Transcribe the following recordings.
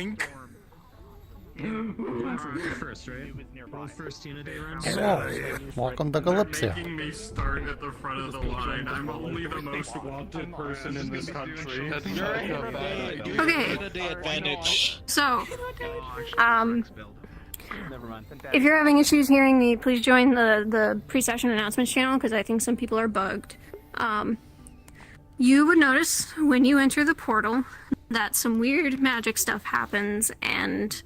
wink. First, right? First unit day runs. Hello. Welcome to Kalypsia. Making me start at the front of the line. I'm only the most wanted person in this country. Okay. So, Never mind. if you're having issues hearing me, please join the pre-session announcements channel because I think some people are bugged. You would notice when you enter the portal that some weird magic stuff happens, and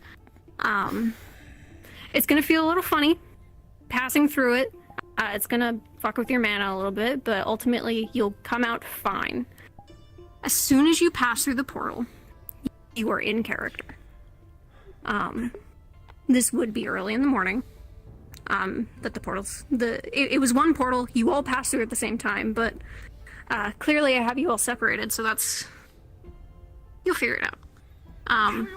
it's gonna feel a little funny passing through it. It's gonna fuck with your mana a little bit, but ultimately you'll come out fine. As soon as you pass through the portal, you are in character. This would be early in the morning. That the portals, it was one portal. You all passed through at the same time, but clearly I have you all separated, so you'll figure it out.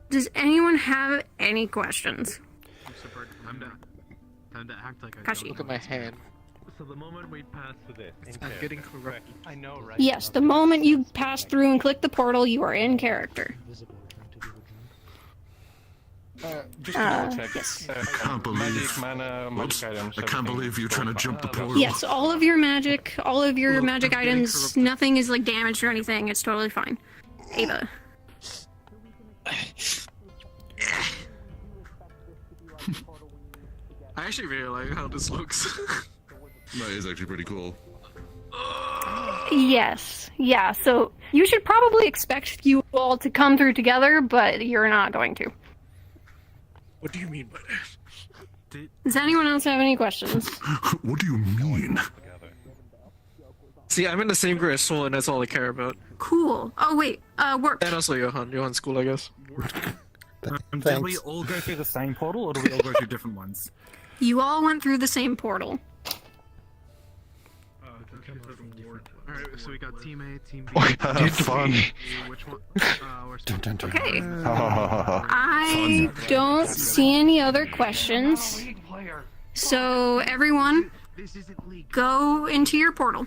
Does anyone have any questions? Time to act like I Kashi. don't Look at my hand. So the moment we pass through this, I'm getting correct. I know, right? Yes, the moment you pass through and click the portal, you are in character. Just to double check. Yes. I can't believe. Magic, mana, magic items. I can't believe you're trying to jump the portal. Yes, all of your magic items, nothing is like damaged or anything. It's totally fine. Ava. I actually really like how this looks. That is actually pretty cool. Yes. Yeah, so you should probably expect you all to come through together, but you're not going to. What do you mean by that? Does anyone else have any questions? What do you mean? See, I'm in the same grade as Sol, and that's all I care about. Cool. Oh, wait. Work. And also Johan. Johan's cool, I guess. Did we all go through the same portal, or do we all go through different ones? You all went through the same portal. Alright, so we got Team A, Team B. Have fun. Which one? Okay. I don't see any other questions. So, everyone, go into your portal.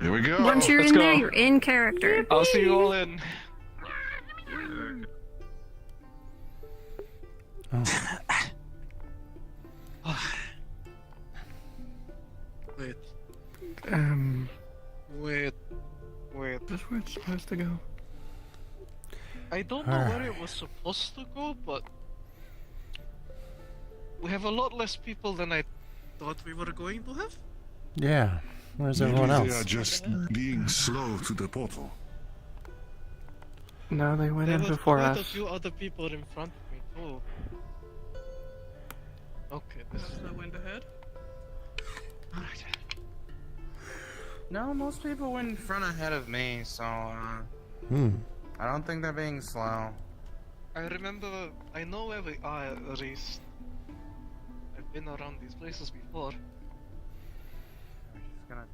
Here we go. Once you're in there, you're in character. I'll see you all in. Wait. Wait. This where it's supposed to go. I don't know where it was supposed to go, but we have a lot less people than I thought we were going to have. Yeah. Where's everyone Maybe They else? are just being slow to the portal. No, they went There in were before quite us. a few other people in front of me too. Okay, this is That went ahead. alright. No, most people went in front ahead of me, so I don't think they're being slow. I remember, I know where we are at least. I've been around these places before. We're just gonna...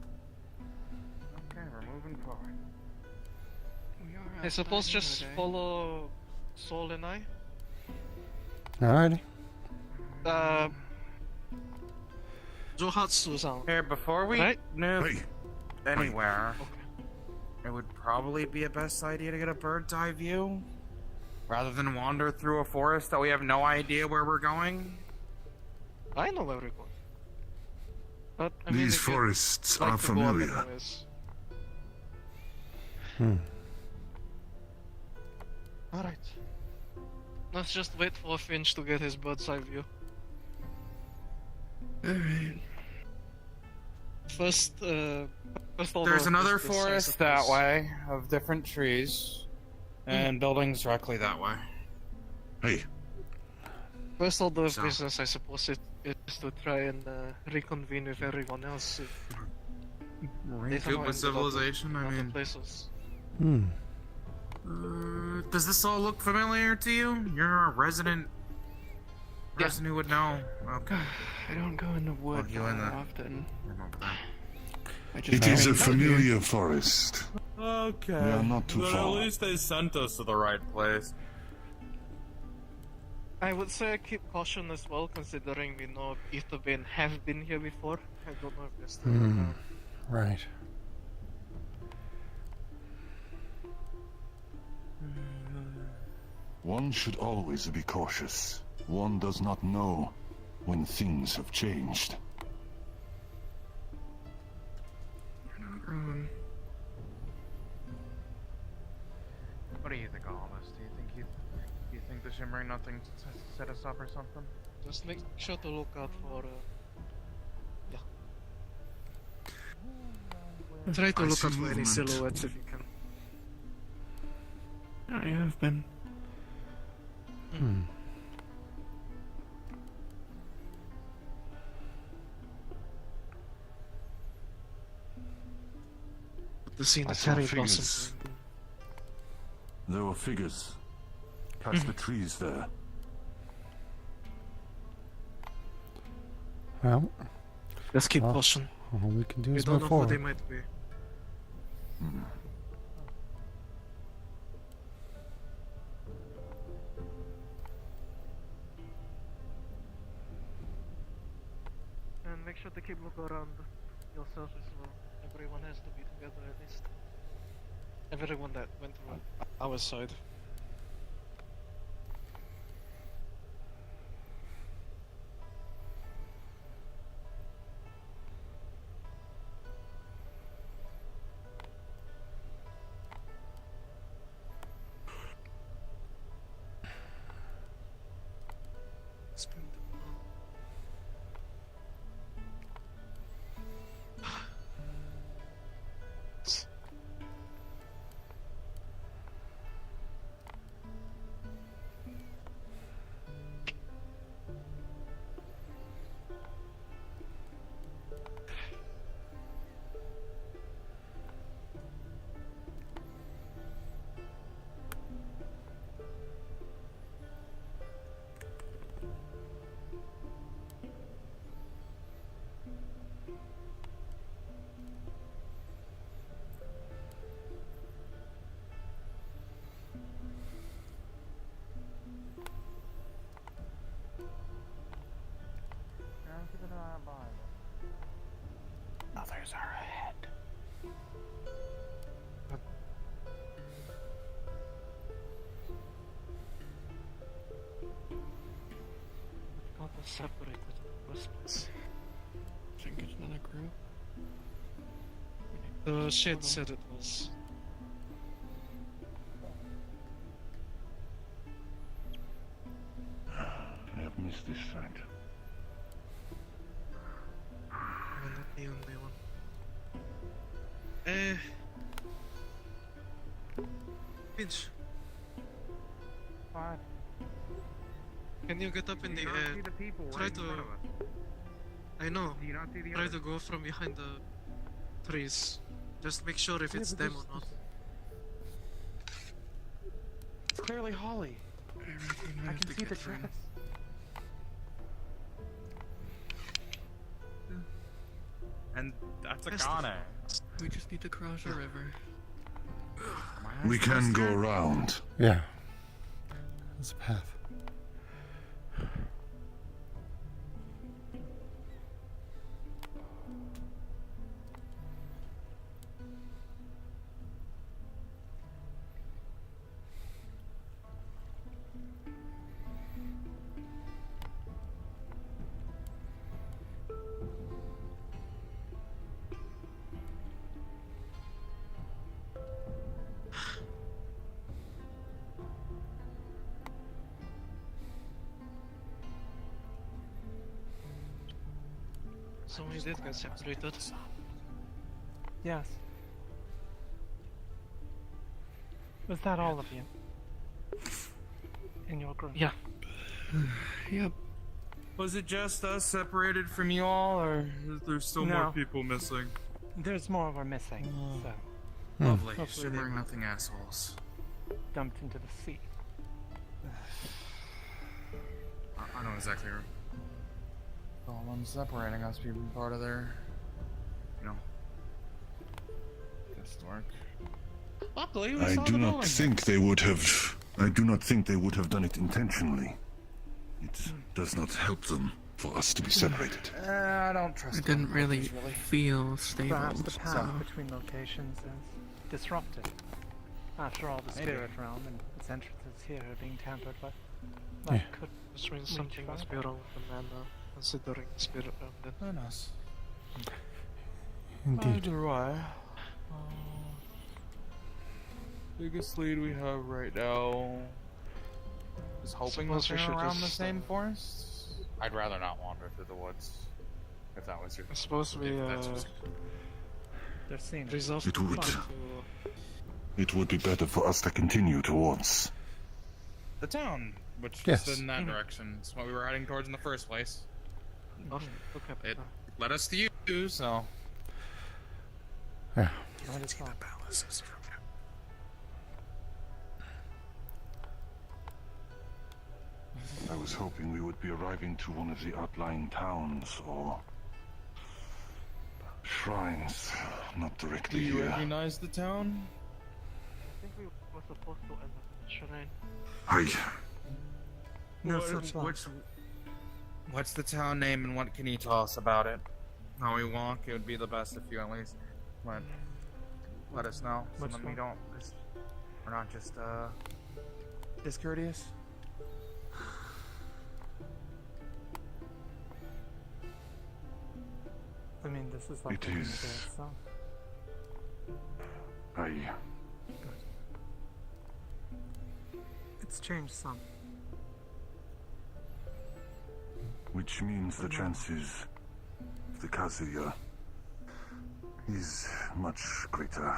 Okay, we're moving forward. I suppose just follow Sol and I. Alrighty. Johatsu-san. Here, before we Right? move Hey. anywhere, it would probably be a best idea to get a bird's eye view, rather than wander through a forest that we have no idea where we're going. I know where we're going. But, I mean, These if you'd forests like are to go up familiar. anyways. Alright. Let's just wait for Finch to get his bird's eye view. Alright. First, There's another forest that way, of different trees, and buildings directly that way. Hey, First order of business, I suppose it is to try and reconvene with everyone else. Recoup a civilization, I mean... Places. Does this all look familiar to you? You're a resident person who would know. Okay. I don't go in the wood you in very the- often. Remember that. I just it is a haven't- familiar forest. Okay. We are not too but far. at least they sent us to the right place. I would say keep caution as well, considering we know Etherbean have been here before. I don't know if they're still around. Right. One should always be cautious. One does not know when things have changed. You're not wrong. What do you think of all this? Do you think this should bring nothing to set us up or something? Just make sure to look out for. Yeah. Try to look out for any silhouettes if you can. I have been. The scene I the saw cherry figures. blossoms. There were figures past the trees there. Well, Let's keep Well, pushing. all we can do We is don't move know who they forward. might be. And make sure to keep look around yourself as well. Everyone has to be together at least. Everyone that went through our side. Spend the Others are ahead. got us separated in the first place. Think it's another group? The shit said it was. I have missed this sight. We're not the only one. Pinch, What? can you get up in the Do you not air? see the people Try right in to- front of us? I know. Do you not see the Try others? to go from behind the trees. Just make sure if it's them or not. It's clearly Holly. I can see the dress. And that's That's the- Akane. We just need to cross the river. We can go around. Yeah. There's a path. So we did get separated. Yes. Was that all of you? In your group? Yeah. Yep. Was it just us separated from you all, or is there still No. more people missing? There's more of our missing, so Lovely. Hopefully they Shimmering were- nothing assholes. dumped into the sea. I know exactly. All them separating us being part of their, guest work. Luckily, we I saw do the not building. think they would have. I do not think they would have done it intentionally. It does not help them for us to be separated. I don't trust. It didn't really really. feel stable. Perhaps the path so- between locations is disrupted. After all, the Maybe. spirit realm and its entrances here are being tampered with. Yeah. That could Which means reach something must be further. wrong with the man now, considering the spirit realm then. Who knows? Indeed. Either way. Biggest lead we have right now is hoping Suppose we looking should around the just, same forest. I'd rather not wander through the woods. If that was your. I suppose we if that's what's- They're seen. resolve It would. to It would be better for us to continue towards. the town, which Yes. is in that direction. It's what we were heading towards in the first place. look at It led us to you, so. Yeah. Might as well. I was hoping we would be arriving to one of the outlying towns or shrines, not Do directly you here. recognize the town? I think we were supposed to end up in the shrine. No What- such luck. What's the town name and what can you tell us about it? How we walk, it would be the best if you at least let us know. So Which that we one? don't we're not just discourteous. I mean, this is like It looking at is. itself. It's changed some. Which means the chances of the Kazuya is much greater.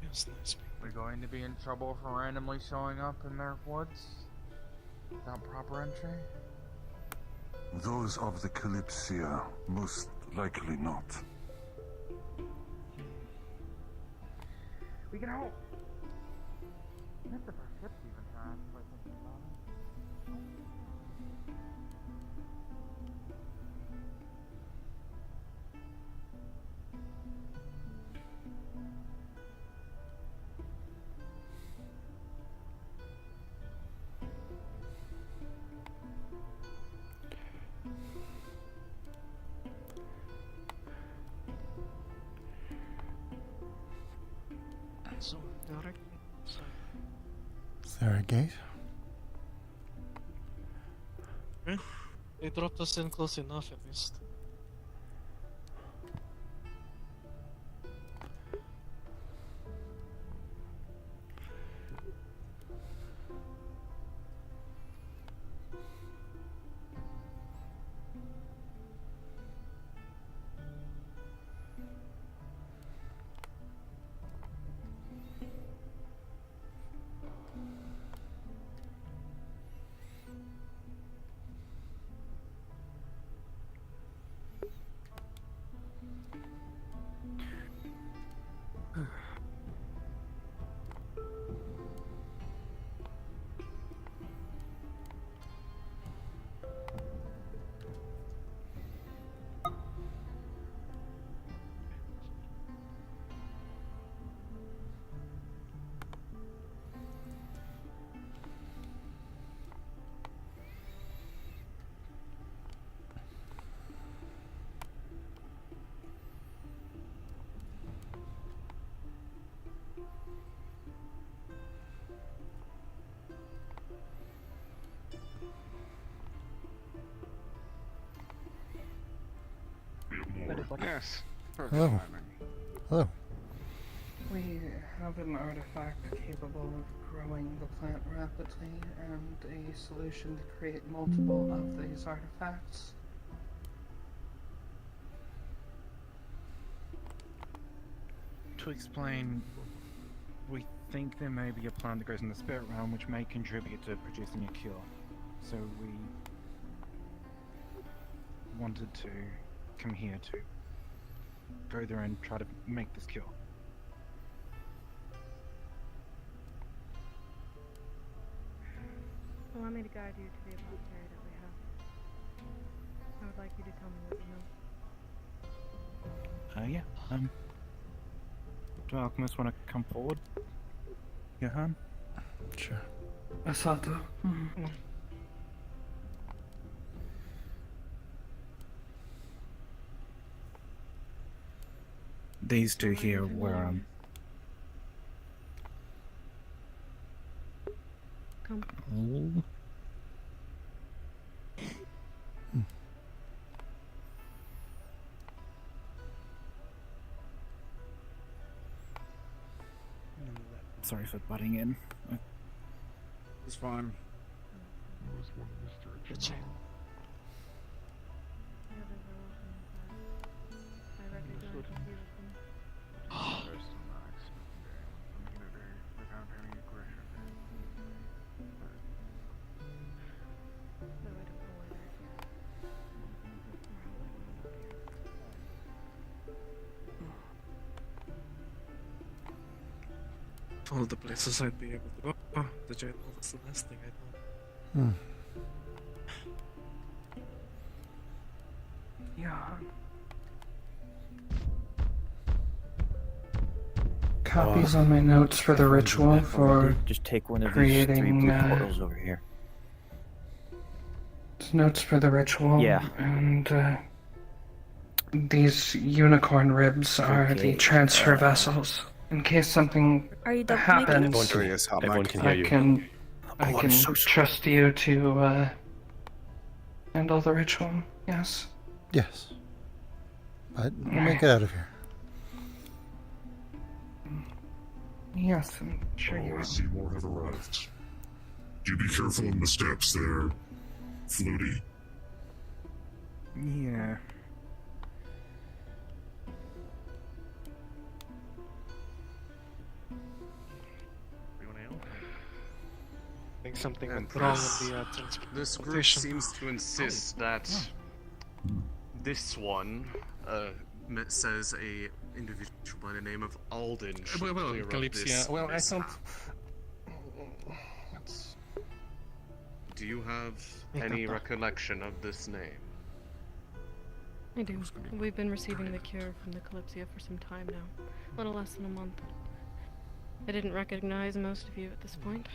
Yes, nice. We're going to be in trouble for randomly showing up in their woods without proper entry. Those of the Kalypsia, most likely not. We can hope. Not if our ships even crash, if I think about it. So, direct. So, Is there a gate? they dropped us in close enough at least. Yes. Hello. Hello. We have an artifact capable of growing the plant rapidly and a solution to create multiple of these artifacts. To explain, we think there may be a plant that grows in the spirit realm which may contribute to producing a cure. So we wanted to come here to go there and try to make this cure. Allow me to guide you to the apothecary that we have. I would like you to tell me what you know. Yeah. Do alchemists want to come forward? Johan? Sure. Asato. These two here were Come. Sorry for butting in. It's fine. The chain. I recognize a few of them. Though I don't know why they're here. Or how they wound up here. Of all the places I'd be able to go, the jail was the last thing I thought. Hmm. Johan. Copies on my notes for the ritual for just take one of creating, these 3 blue portals over here. notes for the ritual. Yeah. And these unicorn ribs are the transfer vessels. In case something happens, Everyone can hear I you. can trust you to handle the ritual. Yes. Yes. But we'll make it out of here. Yes, I'm sure you I will. see more have arrived. You be careful on the steps there, Floaty. Yeah. I think something went wrong with the This group transportation. seems to insist that this one says a individual by the name of Alden should Well, clear up Kalypsia. this Well, I thought. Do you have any recollection of this name? I do. We've been receiving the cure from the Kalypsia for some time now. A little less than a month. I didn't recognize most of you at this point,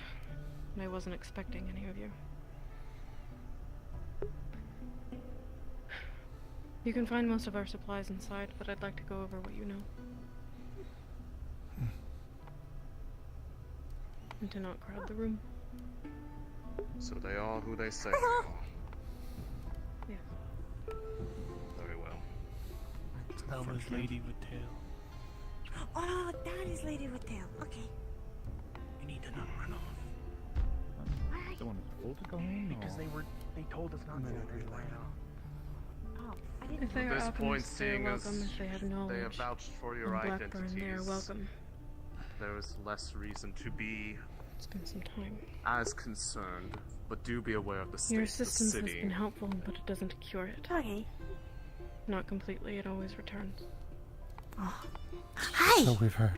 and I wasn't expecting any of you. You can find most of our supplies inside, but I'd like to go over what you know. And to not crowd the room. So they are who they say. Yes. Very well. That was Lady with Tail. Oh, that is Lady with Tail. Okay. We need to not run off. The one that's told to go in? Because they told us not to. They ran off. Oh, I didn't If they At are this point, alchemists, they are seeing as welcome. If they have knowledge, they have vouched for your in Blackburn, they are identities, welcome. there is less reason to be It's been some time. as concerned, but do be aware of the state Your of the assistance has city. been helpful, but it doesn't cure it. Okay. Not completely, it always returns. Oh. Hi! So we've heard.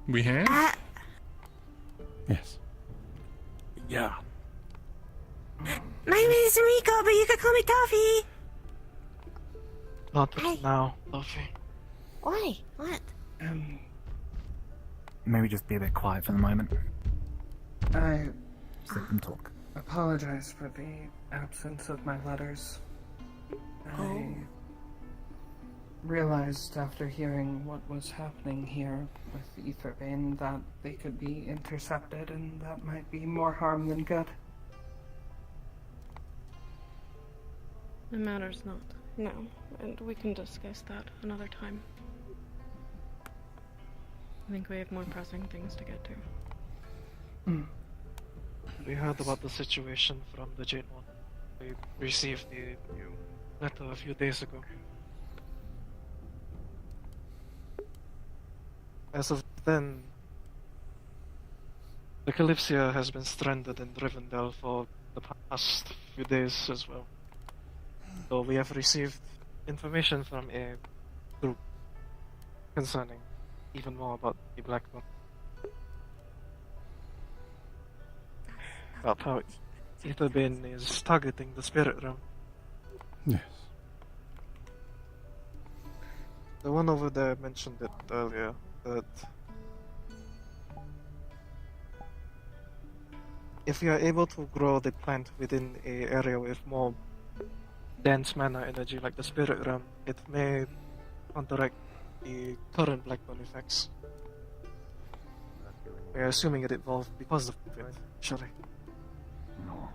We have? Yes. Yeah. My name is Rico, but you can call me Toffee! Not Hi. now, Luffy. Why? What? Maybe just be a bit quiet for the moment. I Just let them talk. apologize for the absence of my letters. I realized after hearing what was happening here with Aetherbane that they could be intercepted and that might be more harm than good. It matters not. No, and we can discuss that another time. I think we have more pressing things to get to. We heard about the situation from the Jade One. We received the letter a few days ago. As of then, the Kalypsia has been stranded in Rivendell for the past few days as well. So we have received information from a group concerning even more about the Black One. About how Aetherbane is targeting the spirit realm. Yes. The one over there mentioned it earlier, that if we are able to grow the plant within an area with more dense mana energy like the spirit realm, it may counteract the current Blackburn effects. We are assuming it evolved because of it, surely. No.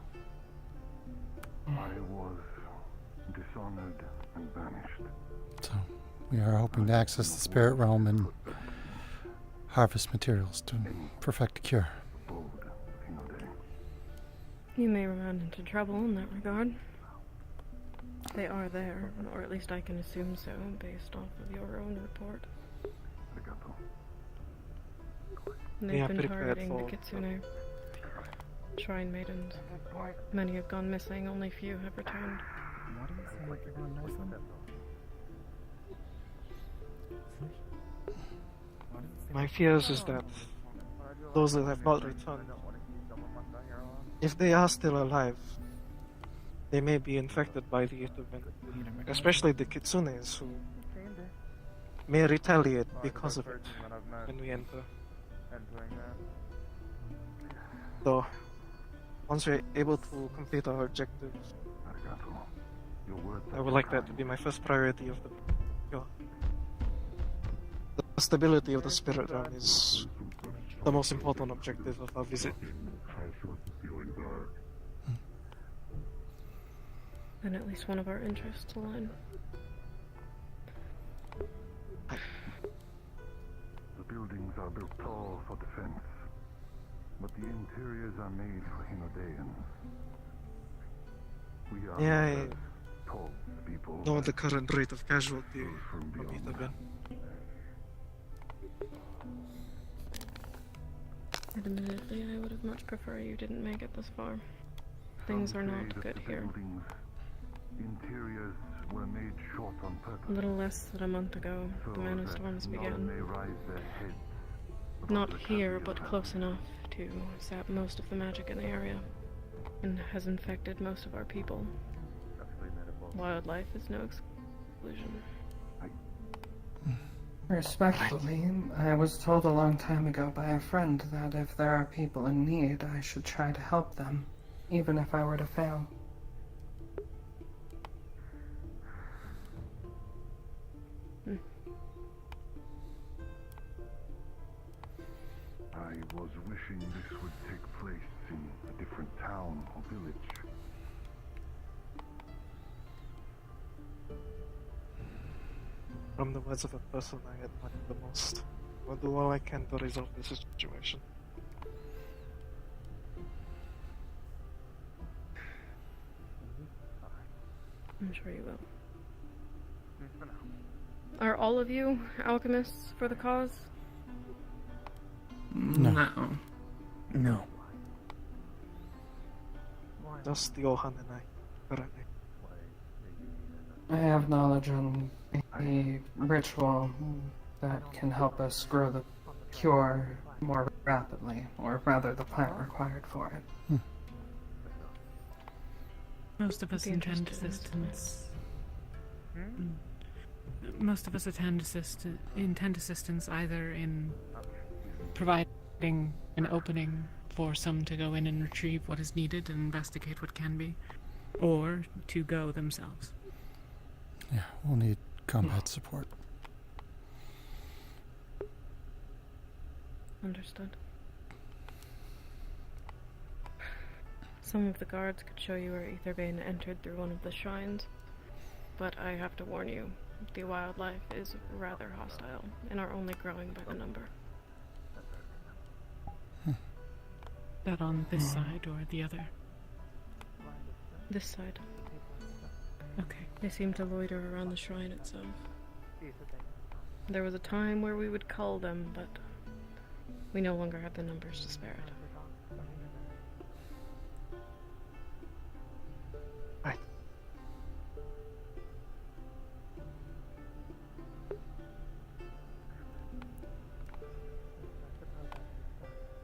I was dishonored and banished. So we are hoping to access the spirit realm and harvest materials to perfect a cure. You may run into trouble in that regard. They are there, or at least I can assume so, based off of your own report. They've been targeting the Kitsune shrine maidens. Many have gone missing, only few have returned. My fears is that those that have not returned, if they are still alive, they may be infected by the event, especially the Kitsunes, who may retaliate because of it when we enter. So, once we're able to complete our objectives, I would like that to be my first priority of the cure. The stability of the spirit realm is the most important objective of our visit. Then at least one of our interests align. The buildings are built tall for defense, but the interiors are made for Hinodeans. We are Yeah, tall people. know the current rate of casualty from the event. Admittedly, I would have much preferred you didn't make it this far. Things are not good here. Interiors were made short on purpose. A little less than a month ago, the Man of Storms began. May rise their heads. Not here, but close enough to sap most of the magic in the area, and has infected most of our people. Wildlife is no exclusion. Respectfully, I was told a long time ago by a friend that if there are people in need, I should try to help them, even if I were to fail. I was wishing this would take place in a different town or village. From the words of a person I admire the most, I'll do all I can to resolve this situation. I'm sure you will. Are all of you alchemists for the cause? No. No. Just Johan and I, currently. I have knowledge on a ritual that can help us grow the cure more rapidly, or rather the plant required for it. Most of us intend assistance. Most of us intend assistance either in providing an opening for some to go in and retrieve what is needed and investigate what can be, or to go themselves. Yeah, we'll need combat support. Understood. Some of the guards could show you where Etherbane entered through one of the shrines, but I have to warn you, the wildlife is rather hostile and are only growing by the number. That on this side or the other? This side. Okay. They seem to loiter around the shrine itself. There was a time where we would cull them, but we no longer have the numbers to spare it. Right.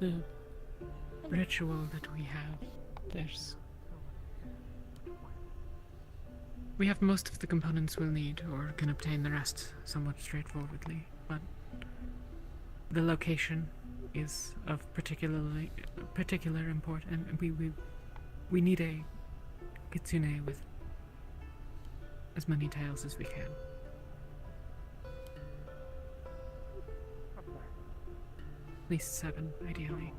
The ritual that we have, we have most of the components we'll need, or can obtain the rest somewhat straightforwardly, but the location is of particular import, and we need a kitsune with as many tails as we can. least 7, ideally.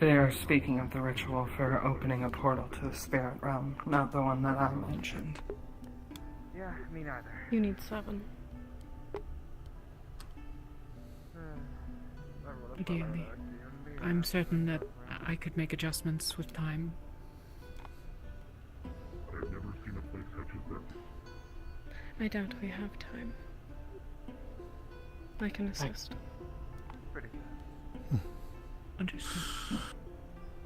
They're speaking of the ritual for opening a portal to the spirit realm, not the one that I mentioned. Yeah, me neither. You need 7. Ideally. I'm certain that I could make adjustments with time. I've never seen a place such as this. I doubt we have time. I can assist. Pretty Understood.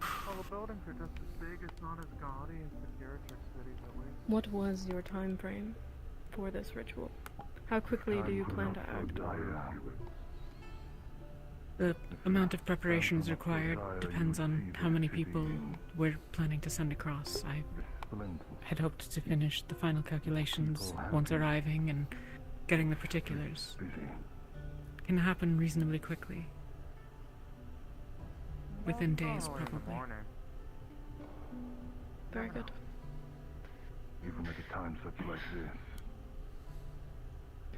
Well, the buildings are just as big, if not as gaudy as the Curator cities, at least. What was your time frame for this ritual? How quickly do you plan to act? The amount of preparations required depends on how many people we're planning to send across. I had hoped to finish the final calculations once arriving, and getting the particulars can happen reasonably quickly. Within days, probably. Very good. Even at a time such like this,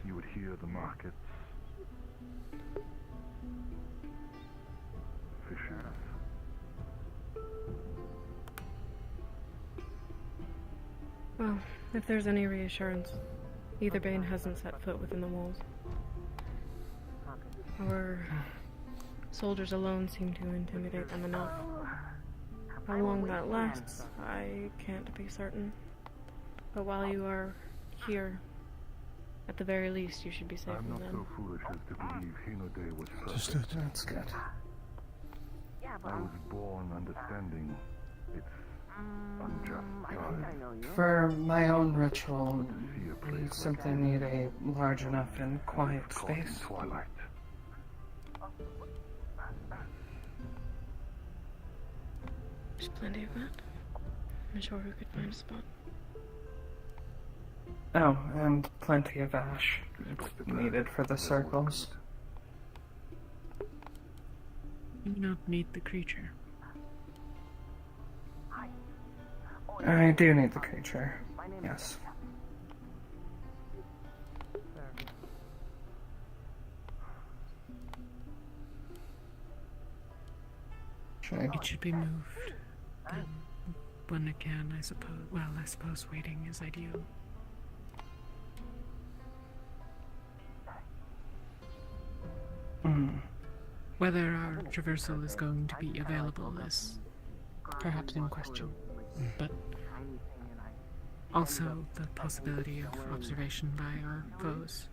you would hear the markets. Fishers. Well, if there's any reassurance, either Bane hasn't set foot within the walls. Our soldiers alone seem to intimidate them enough. How long that lasts, I can't be certain. But while you are here, at the very least, you should be safe I'm from not them. so foolish as to believe Hinode was perfect. Understood. That's good. I was born understanding its unjust side. For my own ritual, we simply need a large enough and quiet space. Twilight. There's plenty of that. I'm sure we could find a spot. Oh, and plenty of ash. It's needed for the circles. You do not need the creature. I do need the creature. Yes. It should be moved. Then, when it can, I suppose. Well, I suppose waiting is ideal. Whether our traversal is going to be available is perhaps in question, but also the possibility of observation by our foes.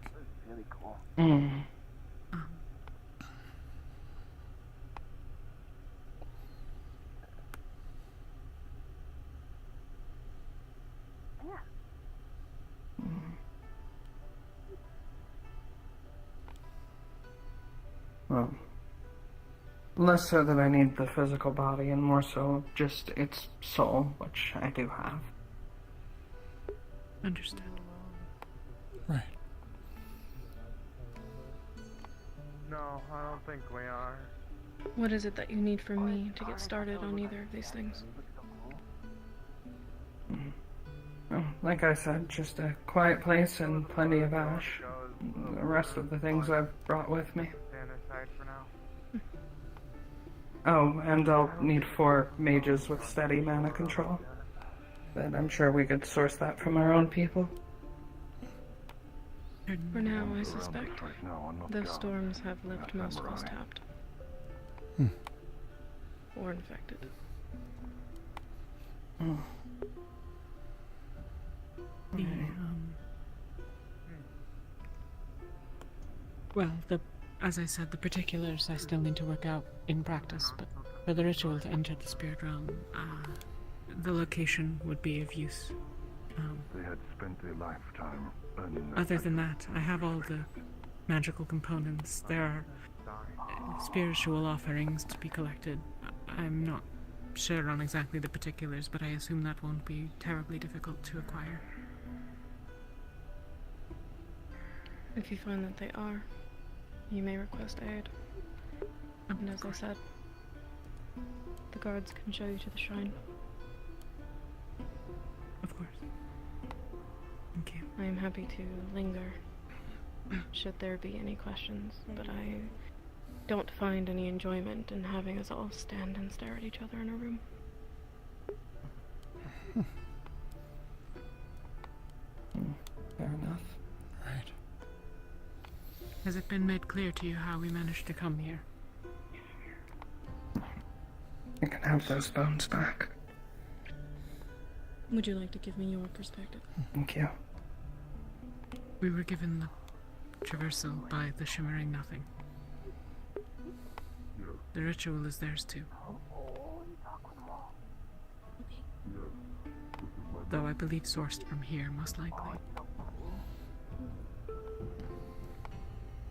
Well, less so that I need the physical body and more so just its soul, which I do have. Understood. Right. No, I don't think we are. What is it that you need from me to get started on either of these things? Well, like I said, just a quiet place and plenty of ash. The rest of the things I've brought with me. Stand aside for now. Oh, and I'll need 4 mages with steady mana control. But I'm sure we could source that from our own people. For now, I suspect those storms have left most of us tapped. Or infected. As I said, the particulars I still need to work out in practice, but for the ritual to enter the spirit realm, the location would be of use. They had spent a lifetime earning their Other than that, I have all the magical components. There are spiritual offerings to be collected. I'm not sure on exactly the particulars, but I assume that won't be terribly difficult to acquire. If you find that they are, you may request aid. And as I said, the guards can show you to the shrine. Of course. Thank you. I am happy to linger should there be any questions, but I don't find any enjoyment in having us all stand and stare at each other in a room. Fair enough. Right. Has it been made clear to you how we managed to come here? You can have those bones back. Would you like to give me your perspective? Thank you. We were given the traversal by the Shimmering Nothing. The ritual is theirs too. Though I believe sourced from here, most likely.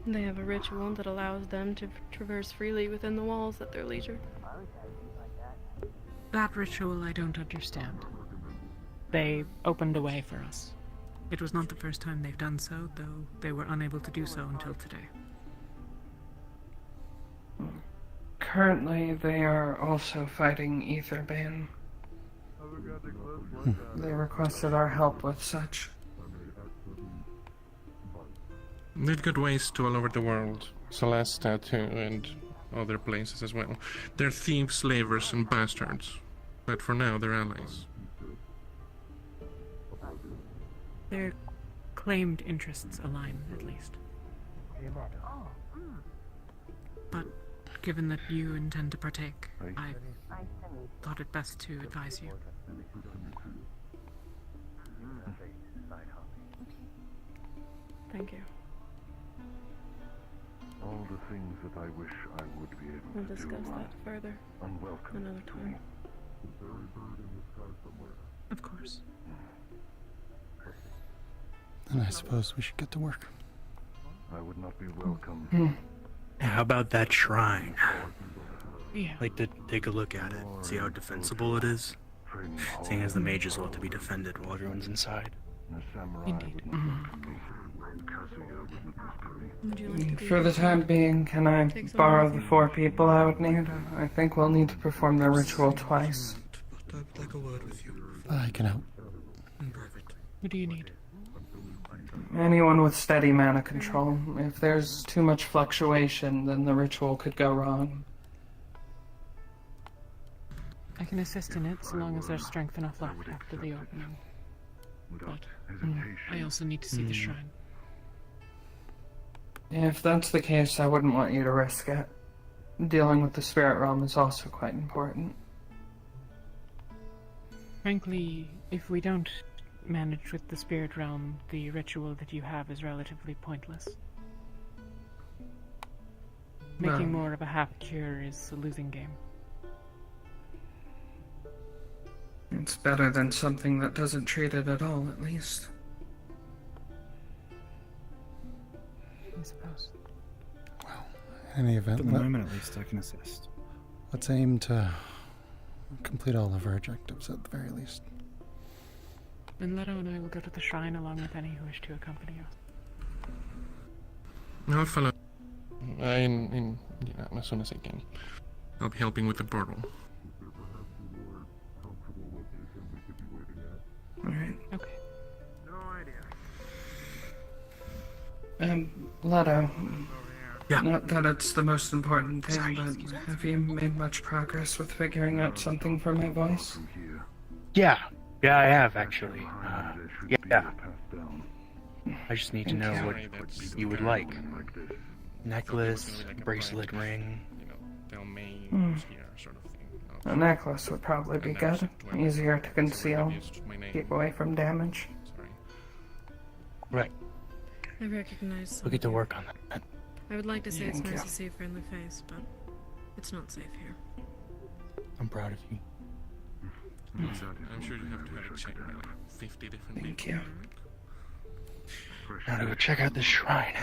They have a ritual that allows them to traverse freely within the walls at their leisure. That ritual I don't understand. They opened a way for us. It was not the first time they've done so, though they were unable to do so until today. Currently, they are also fighting Aetherbane. They requested our help with such. They've got ways to all over the world. Celesta too, and other places as well. They're thieves, slavers, and bastards. But for now, they're allies. Their claimed interests align, at least. But given that you intend to partake, I thought it best to advise you. Thank you. All the things that I wish I would be able We'll to discuss do that further unwelcome another to time. me. Of course. Then I suppose we should get to work. I would not be welcome. How about that shrine? Yeah. Like to take a look at it, see how defensible it is. Seeing as the mages ought to be defended while everyone's inside. Indeed. Would you like to be For the time being, can I borrow the 4 people I would need? I think we'll need to perform the ritual twice. I'd like a word with you. I can help. Perfect. What do you need? Anyone with steady mana control. If there's too much fluctuation, then the ritual could go wrong. I can assist in it so long as there's strength enough left after the opening. But I also need to see the shrine. If that's the case, I wouldn't want you to risk it. Dealing with the spirit realm is also quite important. Frankly, if we don't manage with the spirit realm, the ritual that you have is relatively pointless. Making more of a half cure is a losing game. It's better than something that doesn't treat it at all, at least. I suppose. Well, in any event, For the moment, at least, I can assist. let's aim to complete all of our objectives at the very least. Then Leto and I will go to the shrine along with any who wish to accompany us. I'll follow as soon as I can. I'll be helping with the portal. Alright. Okay. No idea. Leto. Yeah. Not that it's the most important thing, but have you made much progress with figuring out something for my voice? Yeah, I have actually. Yeah. I just need to know what you would like. Necklace, bracelet, ring. A necklace would probably be good. Easier to conceal. Keep away from damage. Right. I recognize We'll get to work on that. I would like to say it's Thank nice you. to see a friendly face, but it's not safe here. I'm proud of you. I'm sure you have to have it checked by like 50 different Thank people. you. Now to go check out this shrine.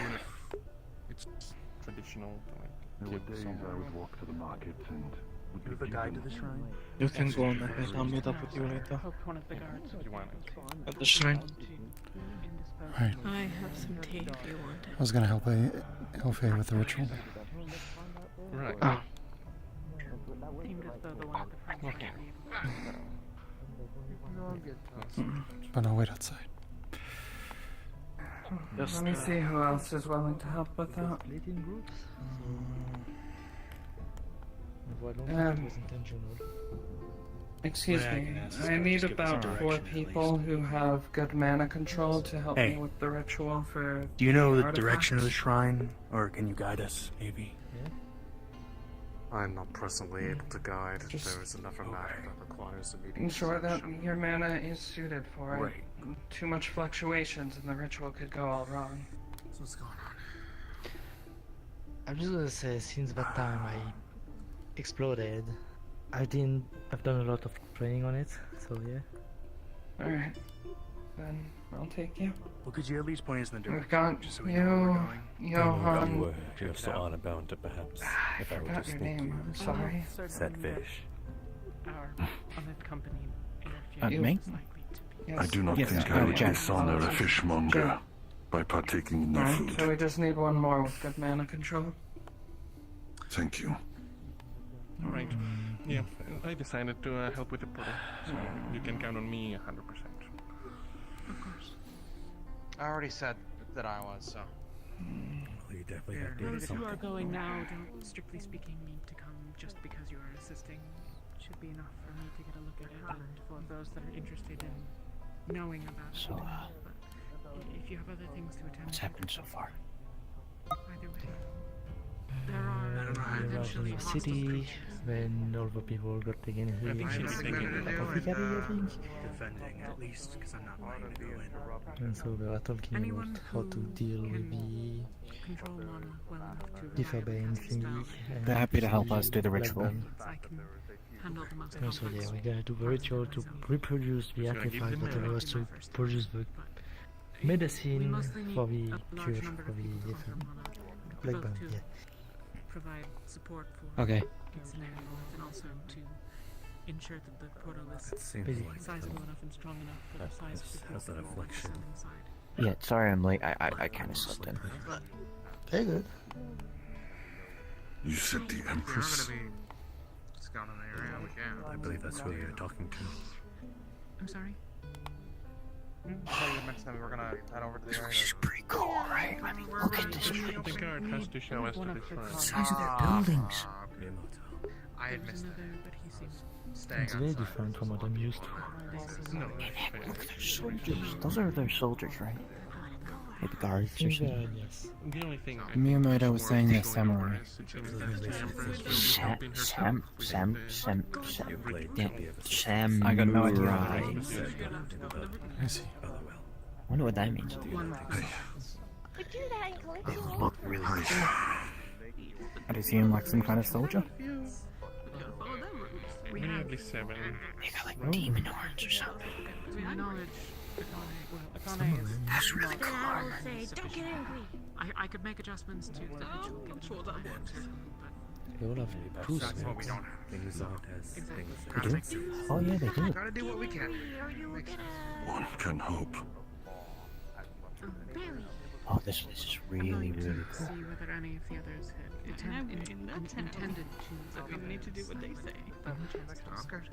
It's traditional to like There were kill days someone. I would walk to the market and would be You have a guide to given the shrine? You can go on ahead. I'll meet up with you later. Hope one of the guards You want it? At the shrine. Right. I have some tea if you want it. I was gonna help Elfie with the ritual. Right. Seemed as though the one at the front Okay. But I'll wait outside. Let me see who else is willing to help with that. Excuse me, I need about 4 people who have good mana control to help me with the ritual for. Do you know the artifacts. direction of the shrine, or can you guide us, Avi? I'm not presently able to guide. There is enough of magic that requires immediate Ensure that solution. your mana is suited for it. Too much fluctuations and the ritual could go all wrong. So what's going on? I'm just gonna say, since that time I exploded, I've done a lot of training on it, so yeah. Alright. Then I'll take you. Well, could you at least point us in the We've direction? got Just so we know where we're you, going. Johan. You were so honor bound to perhaps. I if I were forgot to your sneak name, you. I'm sorry. Said fish. Our unaccompanied Me? I do not Yes, think I would Jen. dishonor a fishmonger by partaking in their Alright, food. so we just need one more with good mana control. Thank you. Alright. Yeah, I decided to help with the portal, so you can count on me 100%. Of course. I already said that I was, so. Well, you definitely have to do Those who something. are going now don't, strictly speaking, need to come just because you are assisting. It should be enough for me to get a look at it, and for those that are interested in knowing about So, it. But if you have other things to attend What's to, happened so far? either way. There are I was eventually in the hostile city creatures. when all the people got taken here. I think she's thinking Defending, at least, because I'm not planning to go in. And so they were talking Anyone about how to deal with the control mana well enough to disobeying thingy. They're happy to help us do the like ritual. them. I can handle the most And so complex. yeah, we gotta do the ritual to reproduce the artifact that allows us to produce the medicine for the cure for the plague bomb. Yeah. Provide support for Okay. scenario and also to ensure that the portal is seems like sizable enough and strong enough for the size of the has that people affliction. inside. Yeah, sorry I'm late. I kind of slipped in. Hey, good. You said the Empress? We're gonna be scouting the area. We can. I believe that's who you're talking to. I'm sorry? I thought you mentioned that we were gonna head over to the area. Which is pretty cool, right? I mean, look at this. The guard has to show us to the shrine. The size of their buildings. I had missed that. But he seems Staying It's very outside. different from what I'm used to. No, Look, they're soldiers. Those are their soldiers, right? Like the guards or something. Yes. the only thing I Miyamoto was saying they're think samurai. Sam. I got no idea. I see. Wonder what that means. They look really cool. Does he seem like some kind of soldier? Maybe 7. They got like demon horns or something. to my knowledge, Akane is That's really cool. Don't get angry. I could make adjustments to the ritual given the time I want to, but They all have two That's what we swords. don't have. Things aren't as things They do? Oh yeah, they do. Gotta do what we can. Makes sense. One can hope. Oh, this is really, really to cool. see whether any of the others had intended to. We need to do what they say.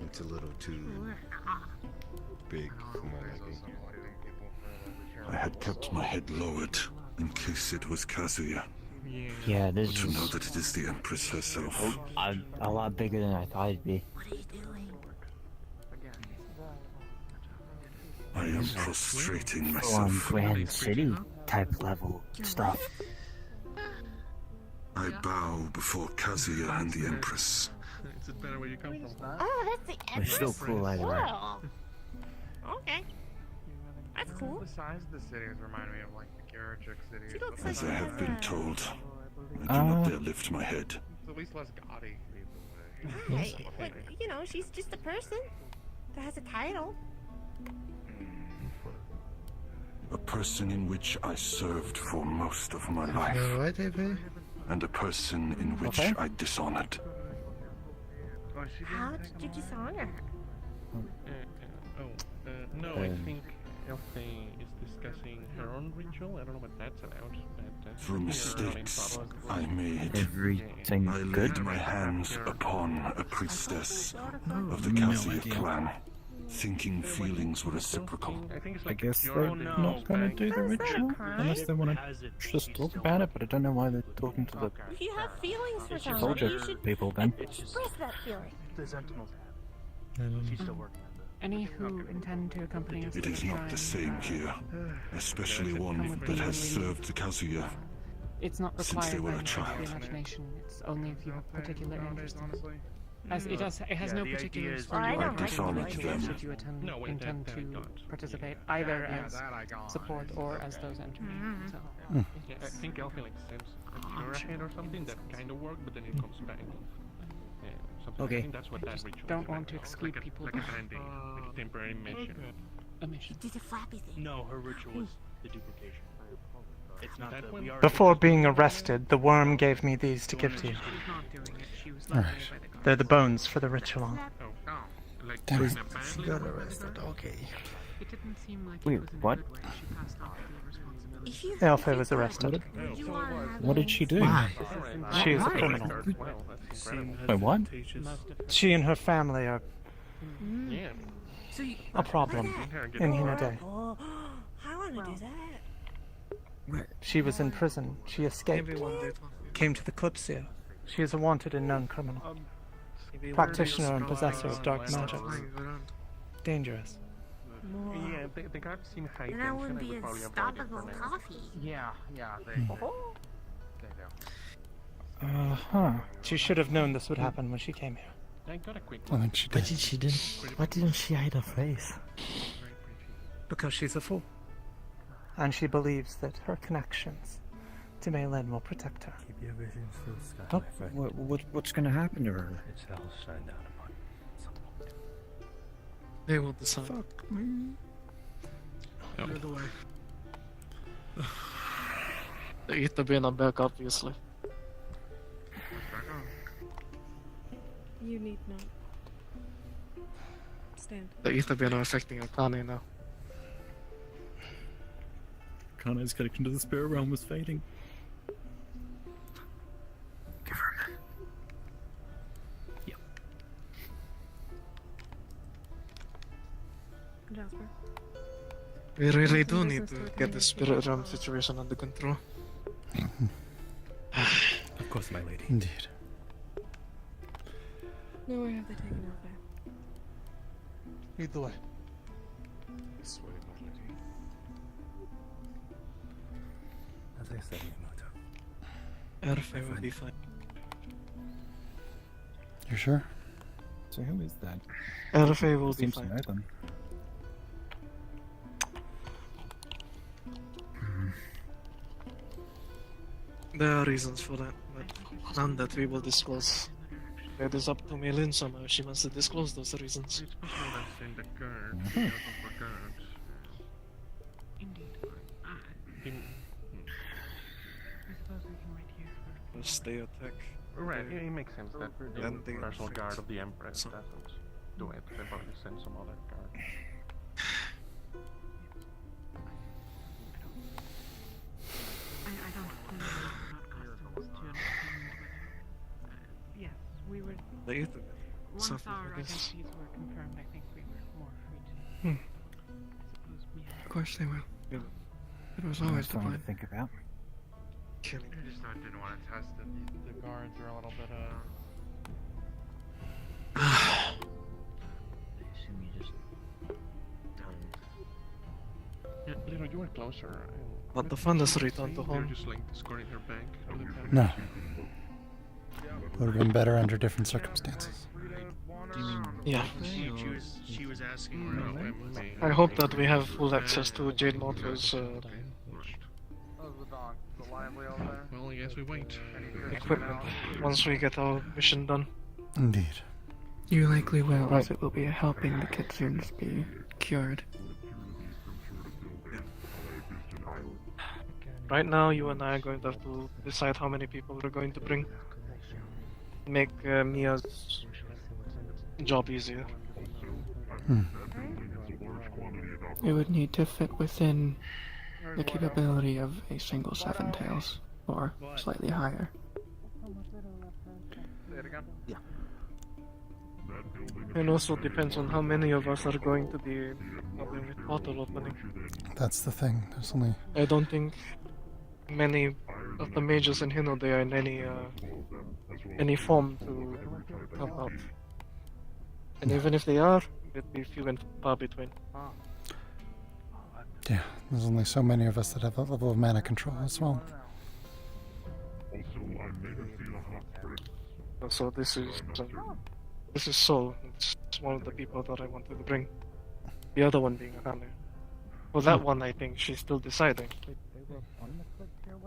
It's a little too big for my liking. I had kept my head lowered in case it was Kazuya. Yeah, this To know is that it is the Empress herself. a lot bigger than I thought it'd be. I am prostrating On myself. Grand City type level stuff. I bow before Kazuya and the Empress. Is it better where you come from? Oh, that's the They're Empress. still cool either way. Oh. Okay. That's cool. The size of the cities remind me of like the Garachuk city. She looks As like I she have has been a- told, I do not dare lift my head. It's at least less gaudy. Right, but, you know, she's just a person that has a title. A person in which I served for most of my life. Right, AP? And a person in which Okay. I dishonored. How did you dishonor her? No, I think Elfe is discussing her own ritual. I don't know what that's about. But, Through mistakes I made, Everything I good? laid my hands upon a priestess of the No Kazuya idea. clan. thinking feelings were reciprocal. I guess they're not gonna do the ritual unless they want to just talk about it, but I don't know why they're talking to the If you have feelings for somebody, soldier you should people then. express that feeling. The Sentinels She's still working on Any who intend to accompany us It to is the not the shrine, same here, especially one that has served the Kazuya It's not since required they were by a the child. imagination. It's only if you have particular interest. honestly. As it does, it has Yeah, no the idea particular is sphere when you or are dishonored particular them. should you intend to participate either as that I got. support or as those entering. So, Yeah, I think Elfie like sends a cure ahead or something that kind of worked, but then it comes back. Something. Okay. I think that's what that ritual don't is want like. to exclude like people. Like a band-aid, like a temporary mission. A mission. Did a flappy thing. No, her ritual is the duplication. It's not That the. one- We already Before being arrested, the worm gave me these to give to you. She's not doing it. She was All led right. away by the guard. They're the bones for the ritual. Like Damn in it. a band She leader got or arrested. Okay. It didn't seem like Wait, it was in what? a good way. She passed off the responsibility. If you Alfie think was about arrested. it, would you wanna have What did she do? Why? She is a Why? criminal. Well, that's incredible. Wait, what? She and her family are Yeah. So you, a problem in Hinode. oh, I want to do that. She was in prison. She escaped. Came to the Kalypsia. She is a wanted and known criminal. Practitioner and possessor of dark magic. Dangerous. Yeah, the guards seem high Then I tension. wouldn't I be would a probably avoid it for stoppable now. coffee. Yeah, they do. Uh-huh. She should have known this would happen when she came here. I got a quick I think she did. Why didn't she hide her face? Because she's a fool. And she believes that her connections to Maylin will protect her. Keep your vision still, Scott, Oh, my friend. what's gonna happen to her? It's hell shine down upon you. They will decide. Fuck me. Either way. They get to be in a back, obviously. You need not. Stand. They get to be not affecting Akane now. Kane's connection to the spirit realm was fading. Give her a minute. Jasper. We really do need to get the spirit realm situation under control. Of course, my lady. Indeed. No, where have they taken Alpha? Lead the way. This way, my lady. As I said, Yamato. Erfe will be fine. You sure? So who is that? Erfe will be Seems to fine. know them. There are reasons for that, but none that we will disclose. It is up to Maylin somehow. She wants to disclose those reasons. Especially that's in the guard. The guard. Indeed. In- I suppose we can wait here for... Plus they attack. Right, it makes sense that And the they personal fight. guard of the Empress So- doesn't do it. They probably send some other guard. I don't know about customs to understand whether... yes, we were... They attack. Once Something our like this. identities were confirmed, I think we were more free to... I suppose we had... Of course they will. It was always the Something plan. to think about. Killing. I just didn't want to test it. The guards are a little bit I assume you just Yeah, you know, you were closer. But the fun is returned to They're home. just like scoring her back. To the back. No. Would have been better under different circumstances. Yeah. She was asking I hope that we have full access to Jade Moto's Well, I guess we wait. equipment once we get our mission done. Indeed. You likely will, as it will be helping the Kitsunes be cured. Right now, you and I are going to have to decide how many people we're going to bring. Make Mia's job easier. It would need to fit within the capability of a single Seven Tails, or slightly higher. Say it again. Yeah. And also depends on how many of us are going to be helping with portal opening. That's the thing. There's only. I don't think many of the mages in Hinode are in any form to help out. And even if they are, it'd be few and far between. Yeah, there's only so many of us that have that level of mana control as well. So this is Sol. It's one of the people that I wanted to bring. The other one being Akane. Well, that one I think she's still deciding.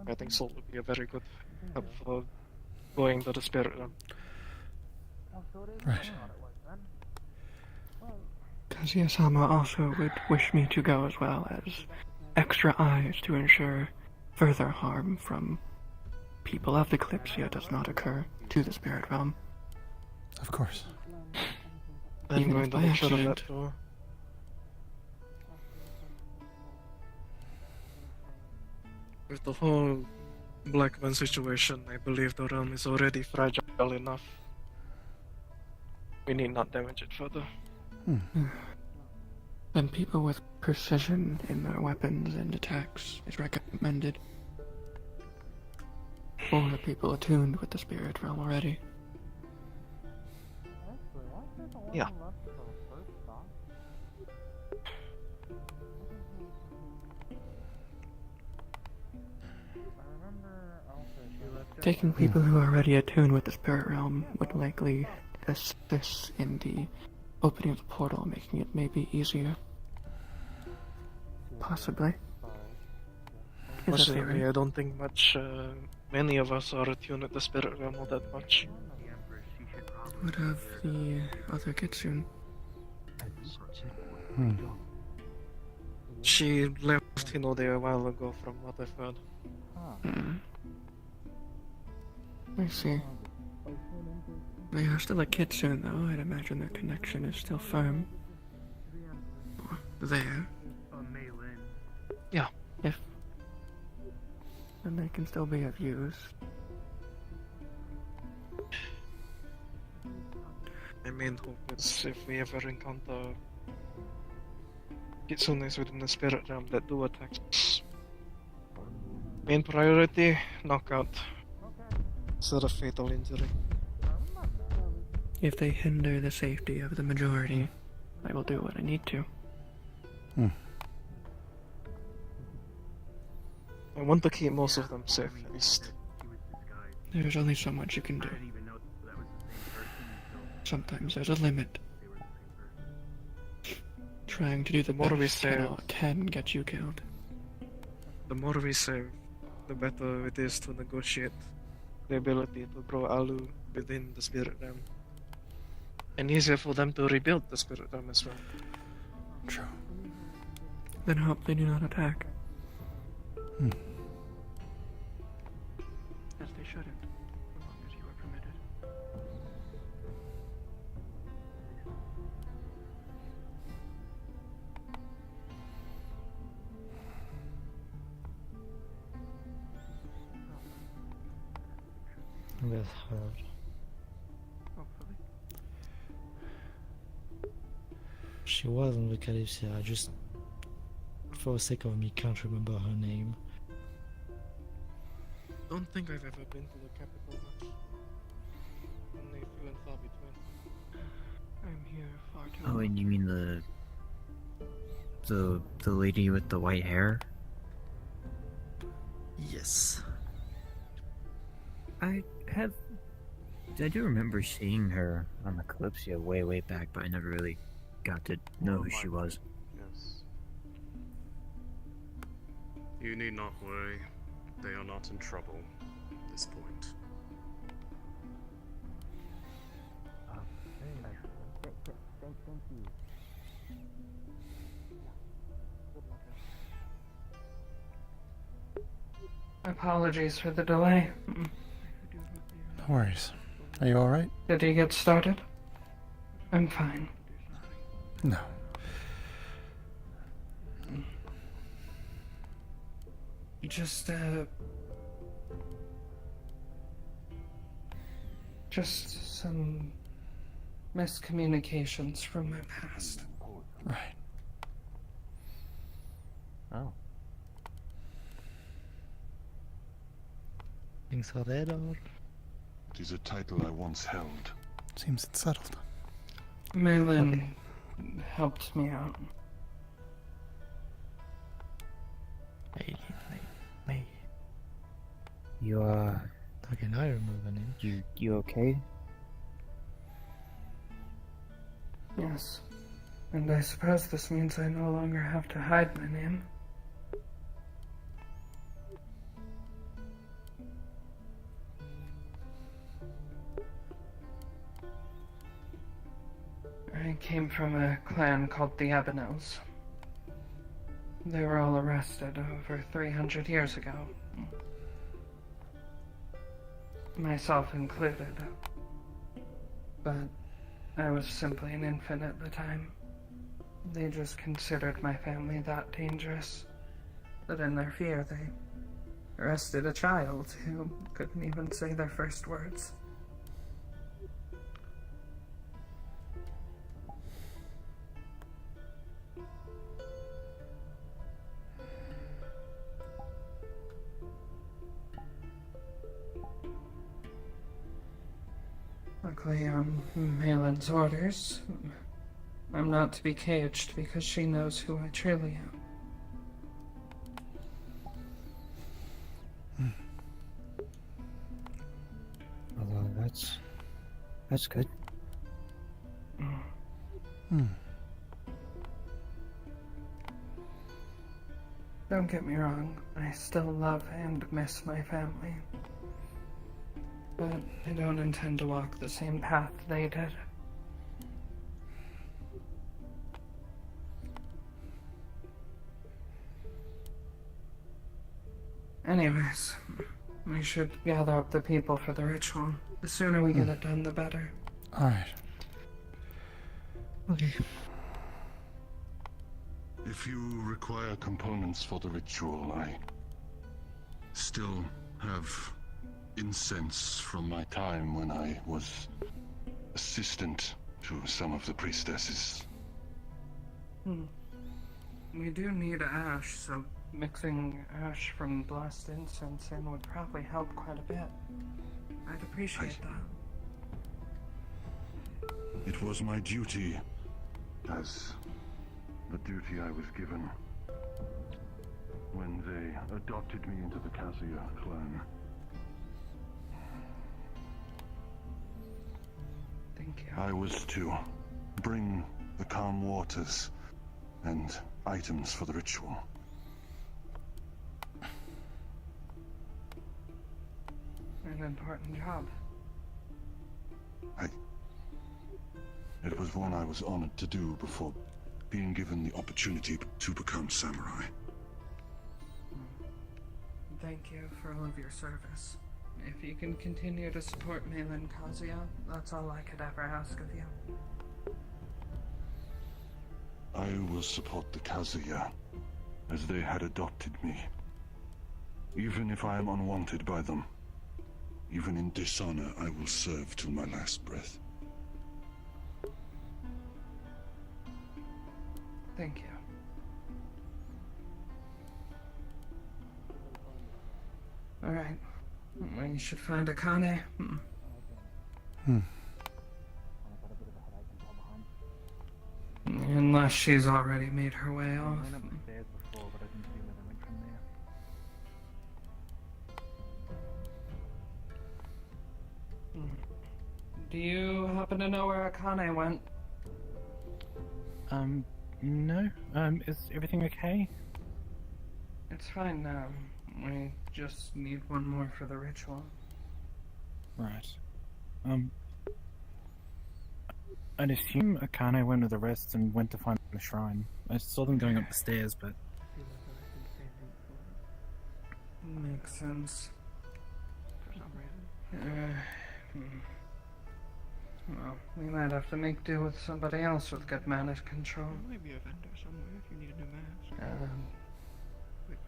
I think Sol would be a very good help for going to the spirit realm. Right. Kazuya-sama also would wish me to go as well as extra eyes to ensure further harm from people of the Kalypsia does not occur to the spirit realm. Of course. I'm Even going if to by make sure of accident. that door. With the whole Blackman situation, I believe the realm is already fragile enough. We need not damage it further. Then people with precision in their weapons and attacks is recommended. Or the people attuned with the spirit realm already. Yeah. Taking people who are already attuned with the spirit realm would likely assist in the opening of the portal, making it maybe easier. Possibly. Is a Personally, theory. I don't think many of us are attuned with the spirit realm all that much. What of the other Kitsune? She left Hinode a while ago from what I've heard. I see. They are still a Kitsune though, I'd imagine their connection is still firm. There. Yeah. If then they can still be of use. My main hope is if we ever encounter Kitsunes within the spirit realm that do attacks. Main priority, knockout. Instead of fatal injury. If they hinder the safety of the majority, I will do what I need to. I want to keep most of them safe, at least. There's only so much you can do. Sometimes there's a limit. Trying to do the more we best save, can get you killed. The more we save, the better it is to negotiate the ability to grow Alu within the spirit realm. And easier for them to rebuild the spirit realm as well. True. Then hope they do not attack. As they shouldn't, as long as you are permitted. That's hard. Hopefully. She was on the Kalypsia, I just, for the sake of me, can't remember her name. Don't think I've ever been to the capital much. Only few and far between. I'm here far too Oh, long. and you mean the lady with the white hair? Yes. I do remember seeing her on the Kalypsia way back, but I never really got to know who she was. Yes. You need not worry. They are not in trouble at this point. Apologies for the delay. No worries. Are you alright? Did he get started? I'm fine. No. Just some miscommunications from my past. Right. Oh. Things are red or? It is a title I once held. Seems it's settled. Malin helped me out. May. You, Okay, now I remember the name. you okay? Yes. And I suppose this means I no longer have to hide my name. I came from a clan called the Ebenos. They were all arrested over 300 years ago. Myself included. But I was simply an infant at the time. They just considered my family that dangerous that in their fear they arrested a child who couldn't even say their first words. Luckily, on Malin's orders, I'm not to be caged because she knows who I truly am. Although that's good. Don't get me wrong, I still love and miss my family. But I don't intend to walk the same path they did. Anyways, we should gather up the people for the ritual. The sooner we get it done, the better. Alright. Okay. If you require components for the ritual, I still have incense from my time when I was assistant to some of the priestesses. We do need ash, so mixing ash from blessed incense in would probably help quite a bit. I'd appreciate that. It was my duty, as the duty I was given when they adopted me into the Kalypsia clan. Thank you. I was to bring the calm waters and items for the ritual. An important job. It was one I was honored to do before being given the opportunity to become samurai. Thank you for all of your service. If you can continue to support Malin Kazuya, that's all I could ever ask of you. I will support the Kazuya, as they had adopted me. Even if I am unwanted by them, even in dishonor, I will serve till my last breath. Thank you. Alright. We should find Akane. Unless she's already made her way off. Do you happen to know where Akane went? No. Is everything okay? It's fine now. We just need one more for the ritual. Right. I'd assume Akane went with the rest and went to find the shrine. I saw them going up the stairs, but... Makes sense. Well, we might have to make do with somebody else with good managed control. There might be a vendor somewhere if you need a new mask.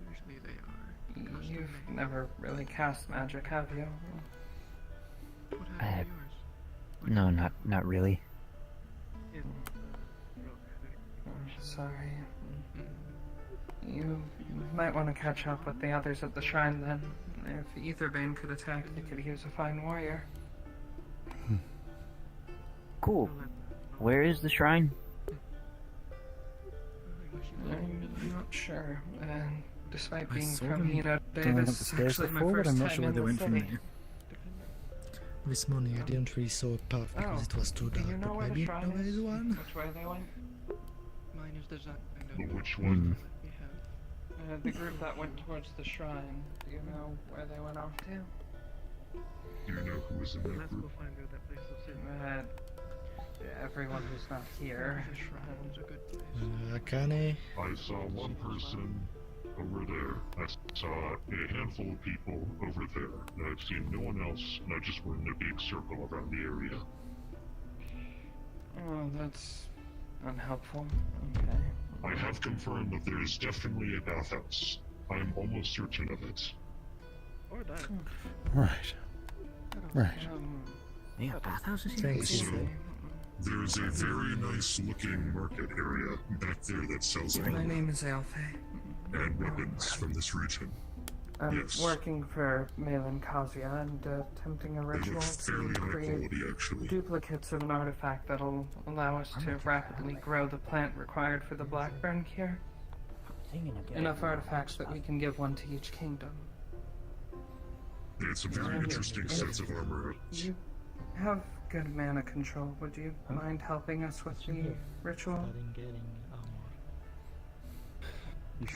Usually they are. You've never really cast magic, have you? No, not really. sorry. You might want to catch up with the others at the shrine then. If Aetherbane could attack, they could use a fine warrior. Cool. Where is the shrine? I'm not sure. And despite I being saw from them Hina going today, up this the is stairs actually my before, but first I'm not time sure where in they the went from city. there. This morning I didn't really saw a path because it was too Do dark, you know but where the maybe shrine there is is? one. Which way they went? Mine is designed. Which one? The group that went towards the shrine. Do you know where they went off to? Do you know who was in that Let's group? go find out that place of sin. Everyone who's not here. The shrine is a good place. Akane. I saw one person over there. I saw a handful of people over there. And I've seen no one else, and I just were in a big circle around the area. Oh, that's unhelpful. Okay. I have confirmed that there is definitely a bathhouse. I am almost certain of it. Or that. Right. Right. Yeah, bathhouses here? Thanks. Also, there is a very nice looking market area back there that sells My armor name is Alfie. and weapons from this region. I'm Yes. working for Malin Kazia and attempting a They ritual look to fairly high create quality, actually. duplicates of an artifact that'll allow us to rapidly grow the plant required for the Blackburn cure. Enough artifacts that we can give one to each kingdom. They had some very interesting sets of armor. You have good mana control. Would you mind helping us with the ritual?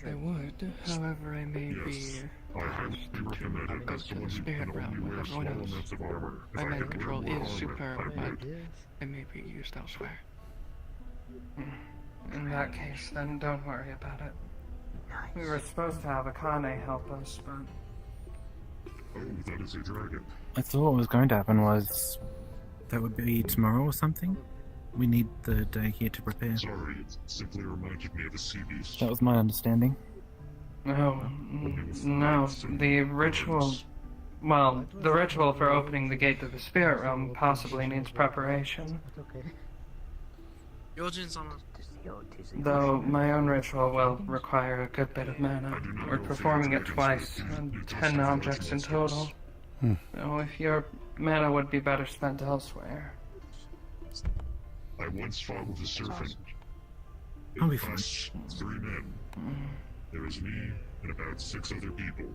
I would. However, I may Yes. I highly recommend it as someone who can only wear small amounts of armor. If My I mana could wear control more is armor, superb, I but would. it may be used elsewhere. In that case, then don't worry about it. We were supposed to have Akane help us, but Oh, that is a dragon. I thought what was going to happen was that would be tomorrow or something. We need the day here to prepare. Sorry, it simply reminded me of a sea beast. That was my understanding. no, no. The ritual. Well, the ritual for opening the gate to the spirit realm possibly needs preparation. Yojin's on Though my own ritual will require a good bit of mana. We're performing it twice, and 10 objects in total. So if your mana would be better spent elsewhere. I once fought with a serpent. I'll be It fine. cost 3 men. There was me and about 6 other people.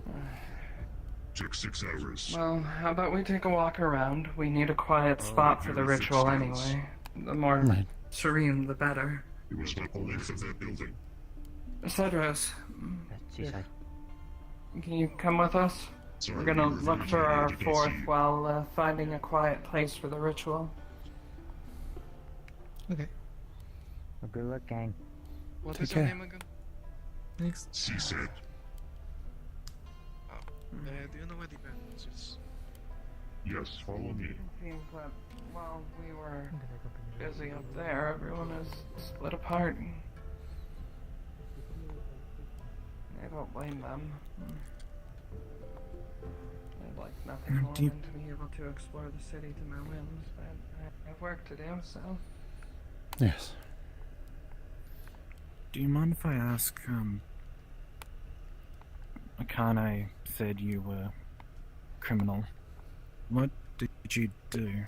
Took 6 hours. Well, how about we take a walk around? We need a quiet spot for the maybe 6 ritual days. anyway. The more Right. serene, the better. It was about the length of that building. Cedros, Yes. can you come with us? Sorry, We're gonna we were look very for our tired to fourth see you. while finding a quiet place for the ritual. Okay. Well, good luck, gang. What Take is your care. name again? Thanks. She said, Do you know where the balance is? yes, follow me. Seems that while we were busy up there, everyone is split apart. I don't blame them. I'd like nothing more Do you- than to be able to explore the city to my whims, but I have work to do, so... Yes. Do you mind if I ask, Akane said you were criminal. What did you do?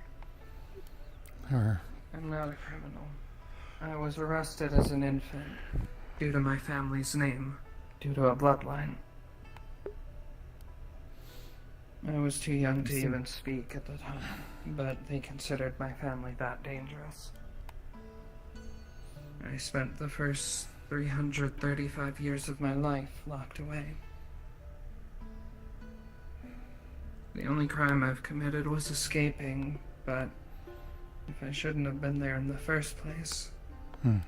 Or I'm not a criminal. I was arrested as an infant, due to my family's name, due to a bloodline. I was too young to even speak at the time, but they considered my family that dangerous. I spent the first 335 years of my life locked away. The only crime I've committed was escaping, but if I shouldn't have been there in the first place. And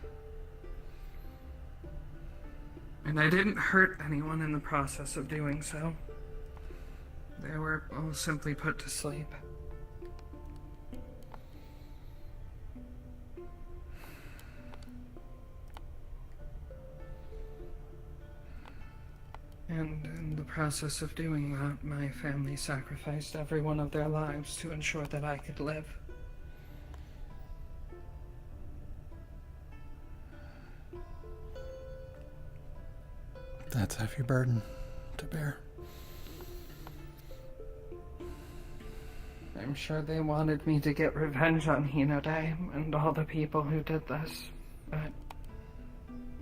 I didn't hurt anyone in the process of doing so. They were all simply put to sleep. And in the process of doing that, my family sacrificed every one of their lives to ensure that I could live. That's a heavy burden to bear. I'm sure they wanted me to get revenge on Hinode and all the people who did this, but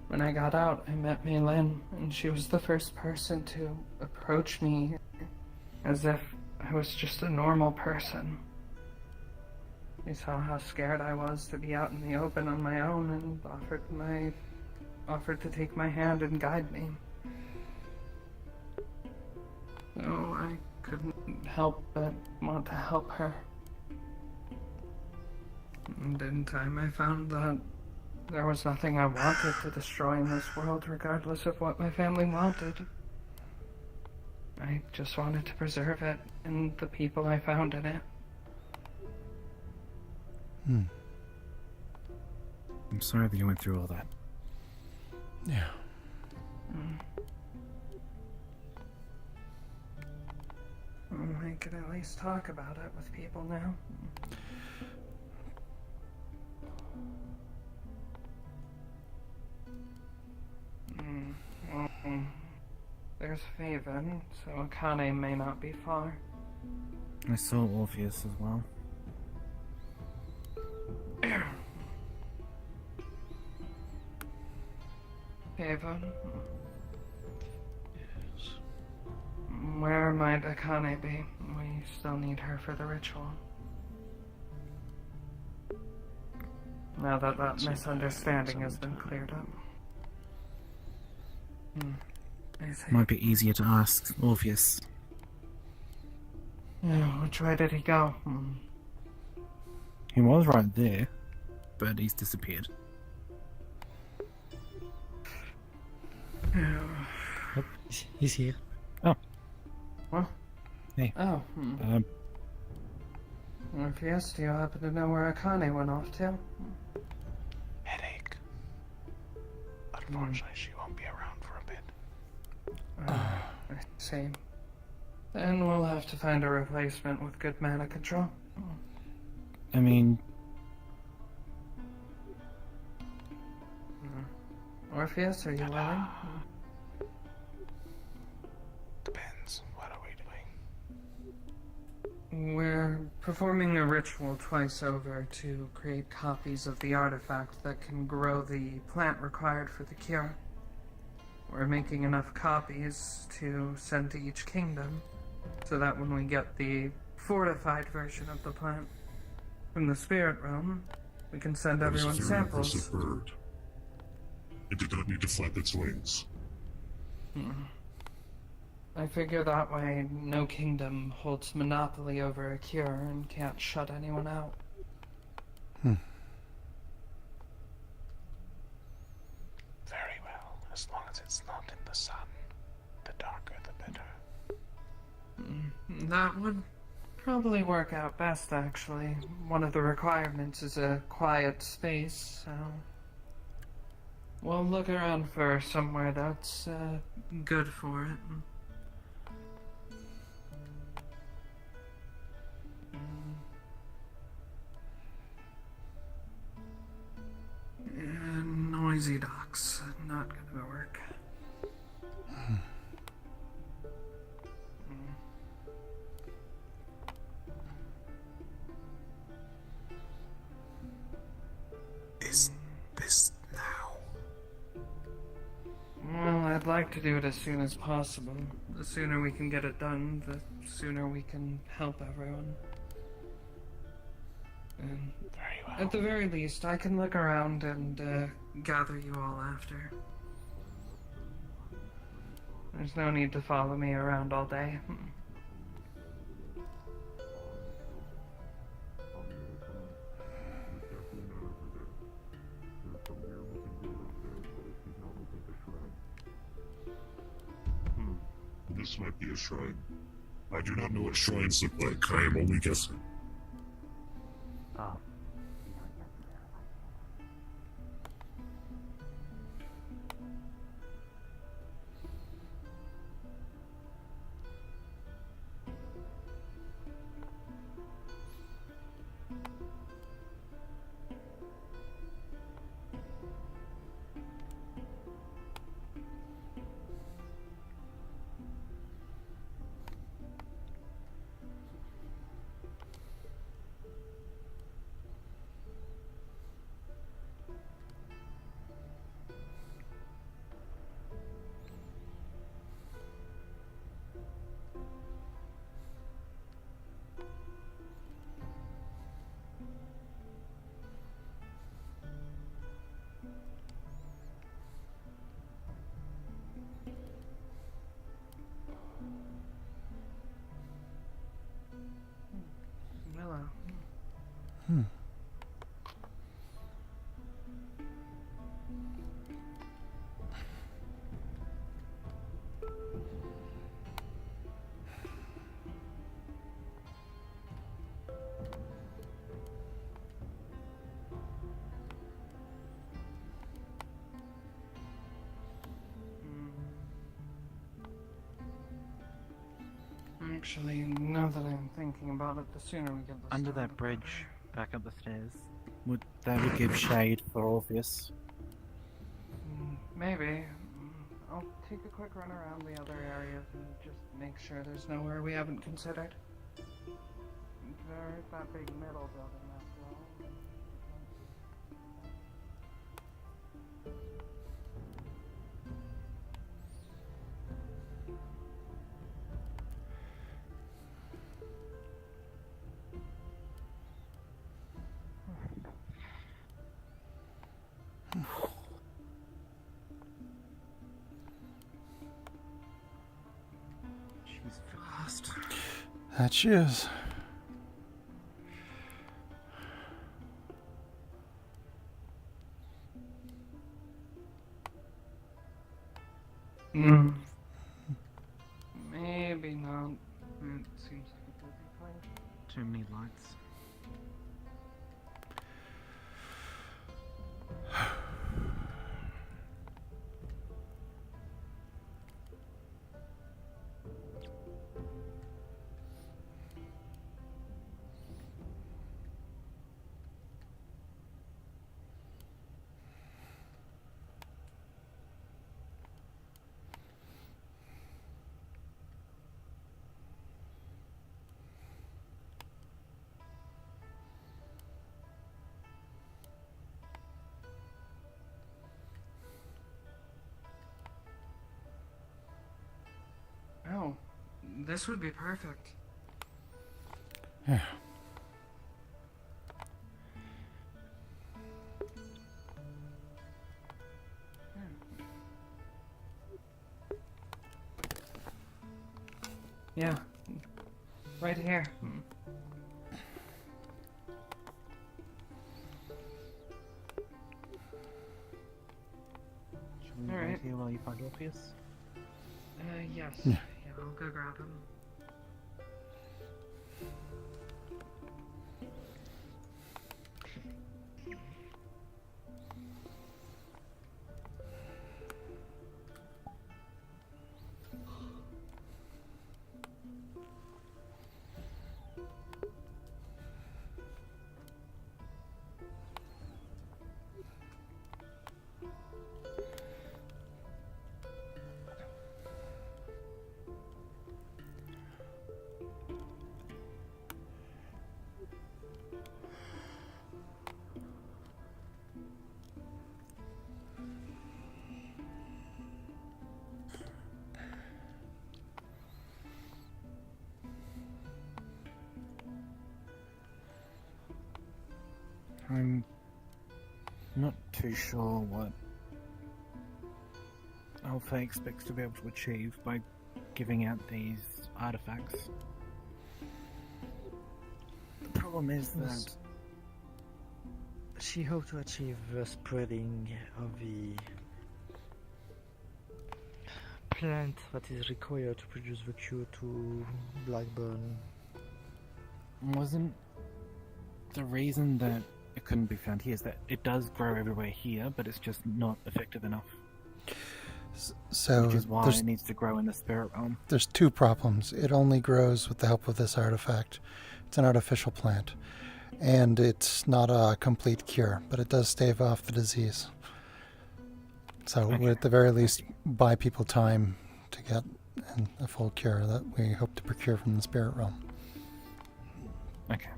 when I got out, I met Mei Lin, and she was the first person to approach me as if I was just a normal person. She saw how scared I was to be out in the open on my own and offered to take my hand and guide me. So I couldn't help but want to help her. And in time I found that there was nothing I wanted to destroy in this world, regardless of what my family wanted. I just wanted to preserve it and the people I found in it. I'm sorry that you went through all that. Yeah. I could at least talk about it with people now. Well, there's Faven, so Akane may not be far. I saw Orpheus as well. Faven? Yes. Where might Akane be? We still need her for the ritual. Now that that misunderstanding has been cleared up. I see. Might be easier to ask Orpheus. Yeah, which way did he go? He was right there, but he's disappeared. Oh, he's here. Oh. What? Hey. Oh. Orpheus, do you happen to know where Akane went off to? Headache. Unfortunately, she won't be around for a bit. I see. Then we'll have to find a replacement with good mana control. I mean, Orpheus, are you willing? Depends. What are we doing? We're performing a ritual twice over to create copies of the artifact that can grow the plant required for the cure. We're making enough copies to send to each kingdom, so that when we get the fortified version of the plant from the spirit realm, we can send everyone samples. Impressive bird. It did not need to flap its wings. I figure that way no kingdom holds monopoly over a cure and can't shut anyone out. Very well, as long as it's not in the sun. The darker, the better. That would probably work out best, actually. One of the requirements is a quiet space, so we'll look around for somewhere that's good for it. Noisy docks, not gonna work. Is this now? Well, I'd like to do it as soon as possible. The sooner we can get it done, the sooner we can help everyone. And very well. At the very least, I can look around and gather you all after. There's no need to follow me around all day. This might be a shrine. I do not know what shrines look like. I am only guessing. Oh. Hmm. Actually, now that I'm thinking about it, the sooner we get this Under done, that the bridge, back up the stairs, that would give shade for Orpheus. Maybe. I'll take a quick run around the other areas and just make sure there's nowhere we haven't considered. There is that big middle building after all. She's fast. That she is. Maybe not. It seems like a busy place. Too many lights. Oh, this would be perfect. Yeah. Yeah, right here. Should we Alright. wait here while you find Orpheus? Yes. Yeah. I'll go grab him. I'm not too sure what Alpha expects to be able to achieve by giving out these artifacts. The problem is that she hoped to achieve the spreading of the plant that is required to produce the cure to Blackburn. wasn't the reason that it couldn't be found here is that it does grow everywhere here, but it's just not effective enough. So which is why there's- it needs to grow in the spirit realm. There's two problems. It only grows with the help of this artifact. It's an artificial plant. And it's not a complete cure, but it does stave off the disease. So it would at the very least buy people time to get a full cure that we hope to procure from the spirit realm. Okay.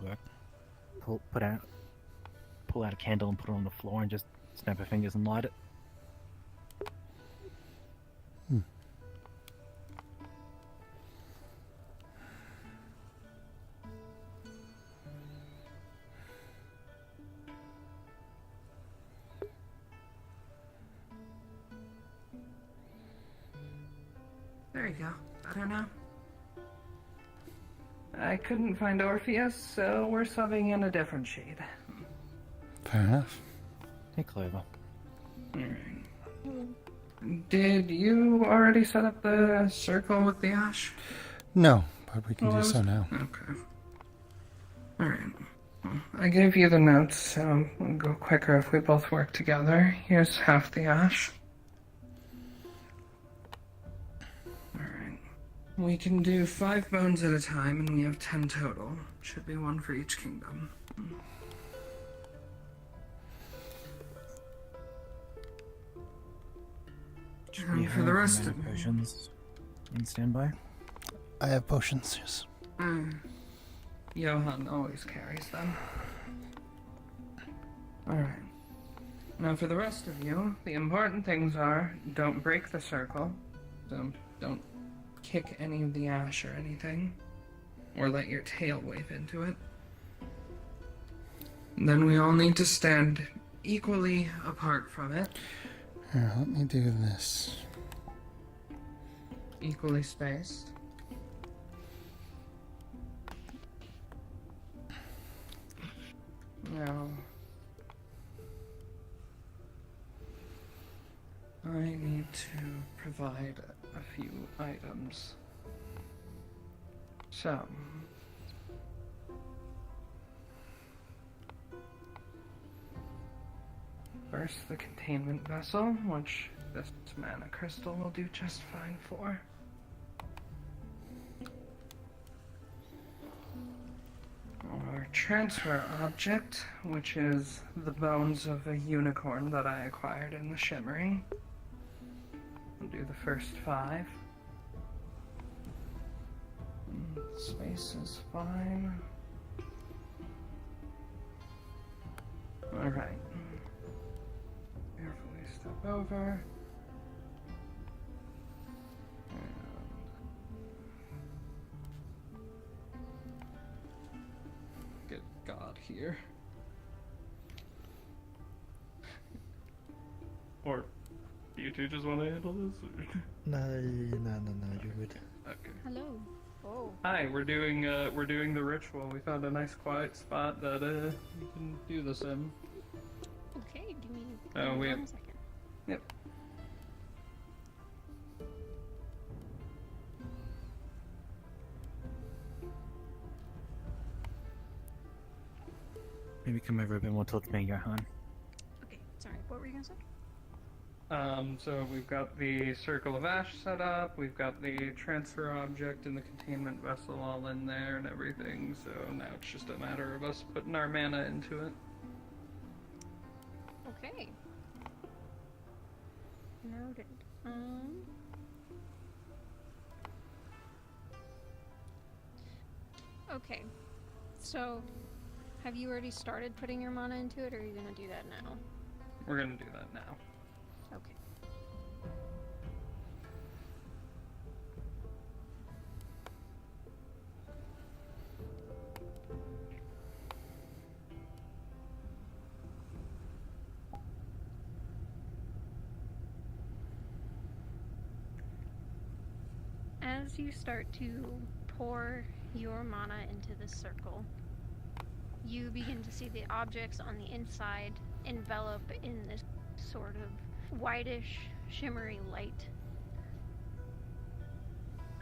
would work. Pull out a candle and put it on the floor and just snap our fingers and light it. There you go. Better now? I couldn't find Orpheus, so we're subbing in a different shade. Fair enough. Hey, Clover. Alright. Did you already set up the circle with the ash? No, but we can Oh, do so now. Okay. Alright. Well, I gave you the notes, so it'll go quicker if we both work together. Here's half the ash. Alright. We can do 5 bones at a time, and we have 10 total. Should be 1 for each kingdom. For the rest of potions in standby. I have potions, yes. Johan always carries them. Alright. Now for the rest of you, the important things are don't break the circle. Don't kick any of the ash or anything. Or let your tail wave into it. Then we all need to stand equally apart from it. Here, let me do this. Equally spaced. Now, I need to provide a few items. So, first the containment vessel, which this mana crystal will do just fine for. Our transfer object, which is the bones of a unicorn that I acquired in the Shimmering. I'll do the first 5. Space is fine. Alright. Carefully step over. Get God here. Or you two just want to handle this? Or? No, you're good. Okay. Hello. Oh. Hi, we're doing the ritual. We found a nice quiet spot that we can do this in. Okay, give me Oh, we have... 1 second. Yep. Maybe come over a bit more towards me, Johan. Okay, sorry, what were you gonna say? So we've got the circle of ash set up, we've got the transfer object and the containment vessel all in there and everything, so now it's just a matter of us putting our mana into it. Okay. Noted. Okay. So, have you already started putting your mana into it, or are you gonna do that now? We're gonna do that now. Okay. As you start to pour your mana into this circle, you begin to see the objects on the inside envelop in this sort of whitish, shimmery light.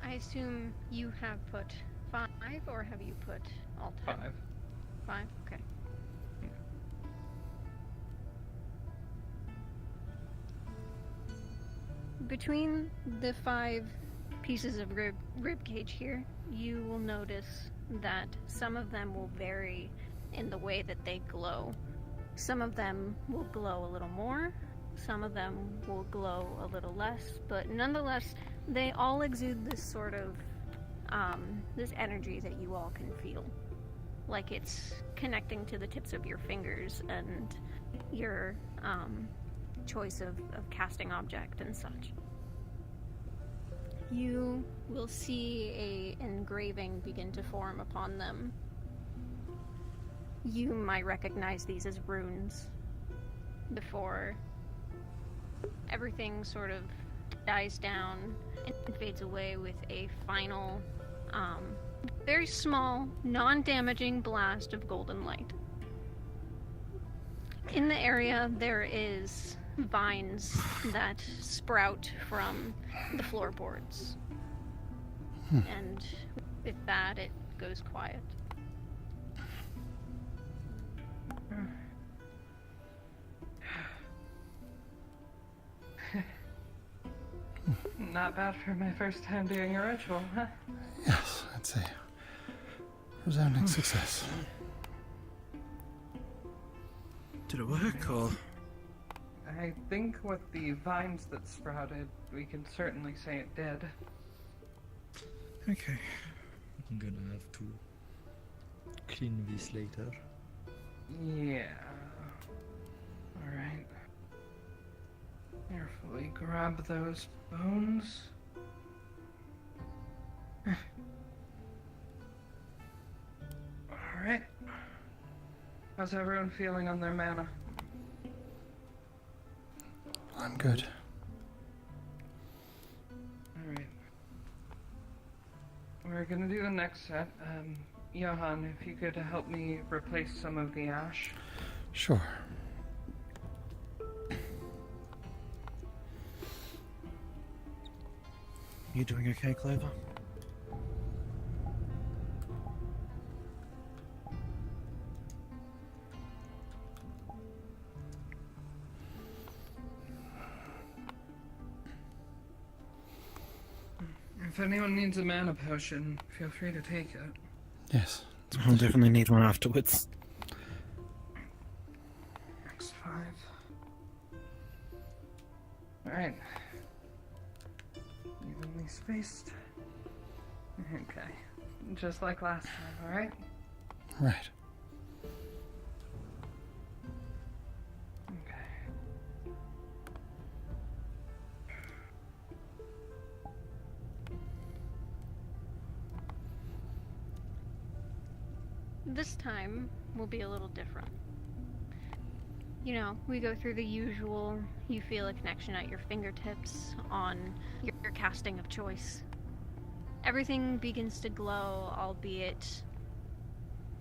I assume you have put 5, or have you put all 10? 5. 5? Okay. Between the 5 pieces of rib cage here, you will notice that some of them will vary in the way that they glow. Some of them will glow a little more, some of them will glow a little less, but nonetheless, they all exude this sort of, this energy that you all can feel. like it's connecting to the tips of your fingers and your choice of casting object and such. You will see a engraving begin to form upon them. You might recognize these as runes before everything sort of dies down and fades away with a final, very small, non-damaging blast of golden light. In the area, there is vines that sprout from the floorboards. And with that, it goes quiet. Not bad for my first time doing a ritual, huh? Yes, I'd say resounding success. Did it work, or? I think with the vines that sprouted, we can certainly say it did. Okay. I'm gonna have to clean this later. Yeah. Alright. Carefully grab those bones. Alright. How's everyone feeling on their mana? I'm good. Alright. We're gonna do the next set. Johan, if you could help me replace some of the ash. Sure. You doing okay, Clover? If anyone needs a mana potion, feel free to take it. Yes. I'll definitely need one afterwards. X5. Alright. Evenly spaced. Okay. Just like last time, alright? Right. This time will be a little different. You know, we go through the usual, you feel a connection at your fingertips on your casting of choice. Everything begins to glow, albeit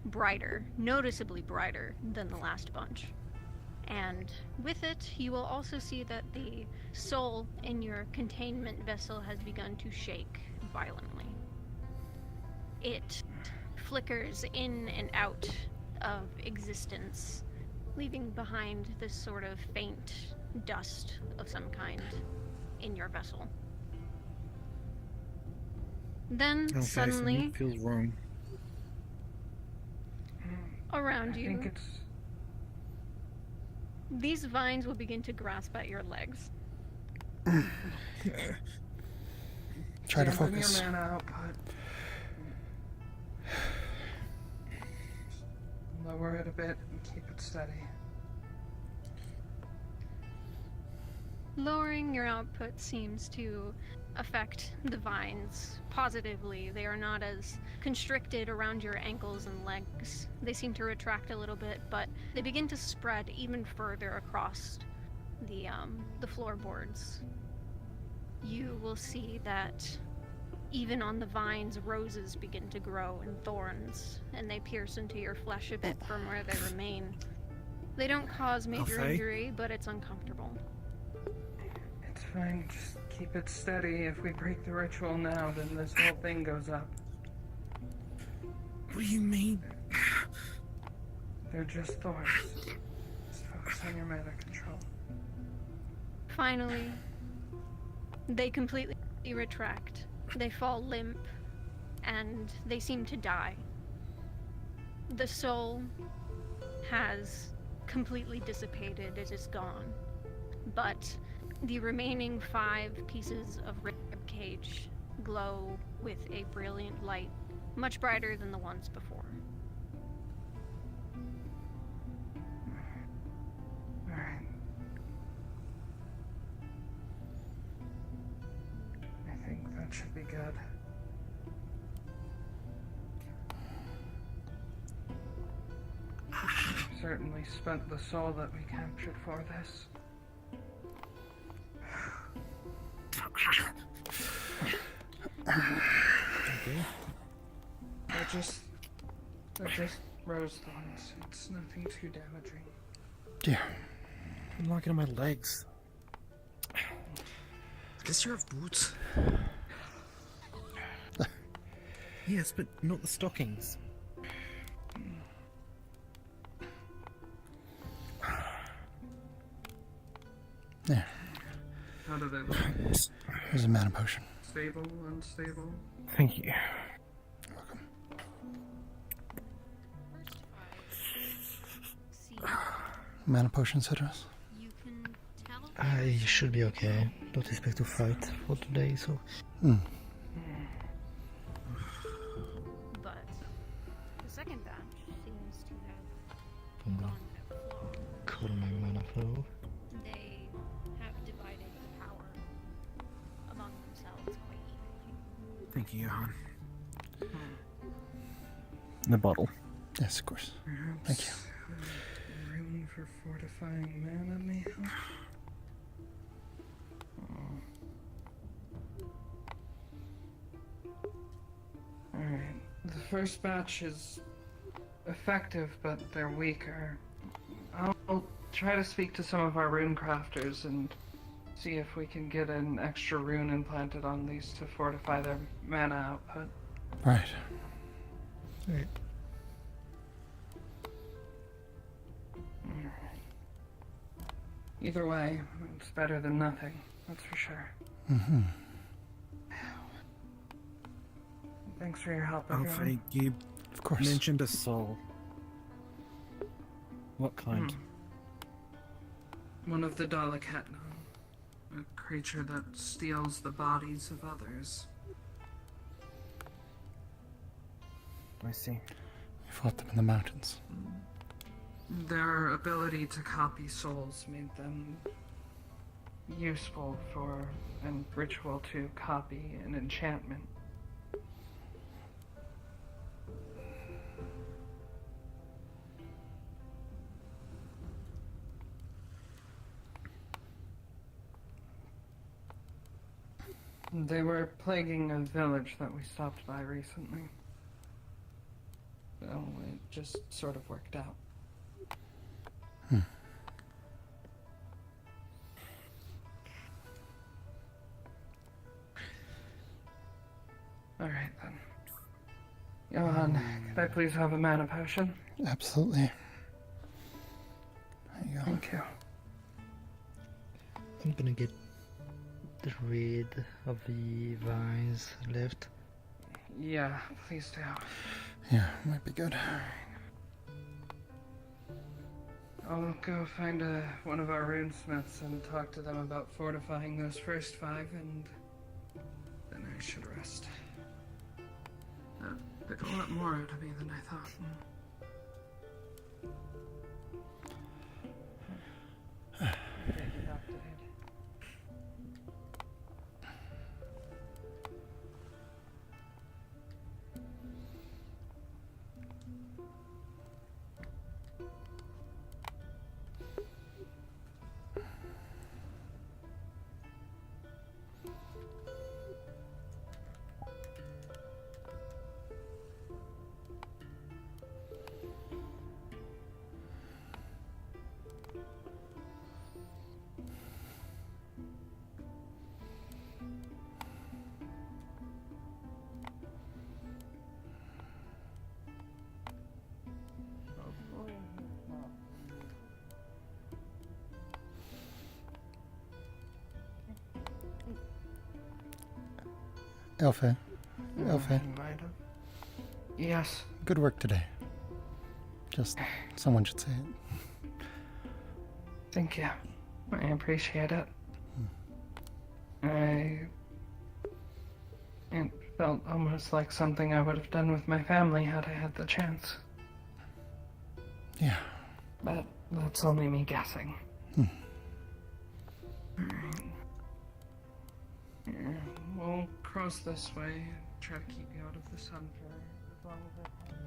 brighter, noticeably brighter than the last bunch. And with it, you will also see that the soul in your containment vessel has begun to shake violently. It flickers in and out of existence, leaving behind this sort of faint dust of some kind in your vessel. Then Okay, suddenly, something feels wrong. around I you, think it's... these vines will begin to grasp at your legs. Try to Stand on focus. your mana output. Lower it a bit and keep it steady. Lowering your output seems to affect the vines positively. They are not as constricted around your ankles and legs. They seem to retract a little bit, but they begin to spread even further across the floorboards. You will see that even on the vines, roses begin to grow and thorns, and they pierce into your flesh a bit from where they remain. They don't cause major Okay. injury, but it's uncomfortable. It's fine, just keep it steady. If we break the ritual now, then this whole thing goes up. What do you mean? They're just thorns. Just focus on your mana control. Finally, they completely retract. They fall limp, and they seem to die. The soul has completely dissipated, it is gone. But the remaining 5 pieces of rib cage glow with a brilliant light, much brighter than the ones before. good. We've certainly spent the soul that we captured for this. They're just rose thorns. It's nothing too damaging. Yeah. I'm knocking on my legs. Does you have boots? Yes, but not the stockings. There. How do they look? Here's a mana potion. Stable, unstable? Thank you. Mana potions hit us. I should be okay. Don't expect to fight for today, so. Hmm. But the second batch seems to have I'm gone gonna out of flow. call my mana flow. They have divided the power among themselves quite evenly. Thank you, Johan. The bottle. Yes, of course. Thank you. Room for fortifying mana may help. Alright. The first batch is effective, but they're weaker. I'll try to speak to some of our rune crafters and see if we can get an extra rune implanted on these to fortify their mana output. Right. Right. Either way, it's better than nothing, that's for sure. Mm-hmm. Thanks for your help, Alfie, everyone. you Of course. mentioned a soul. What kind? One of the Dalekatna, a creature that steals the bodies of others. I see. We fought them in the mountains. Their ability to copy souls made them useful for an ritual to copy an enchantment. They were plaguing a village that we stopped by recently. So it just sort of worked out. Alright then. Johan, could I please have a mana potion? Absolutely. There you go. Thank you. I'm gonna get rid of the vines left. Yeah, please do. Yeah, might be good. I'll go find one of our runesmiths and talk to them about fortifying those first 5, and then I should rest. That took a lot more out of me than I thought. Elfie. Elfie. Yes. Good work today. Just someone should say it. Thank you. I appreciate it. It felt almost like something I would have done with my family had I had the chance. Yeah. But that's only me guessing. Alright. We'll cross this way. Try to keep you out of the sun for as long as I can.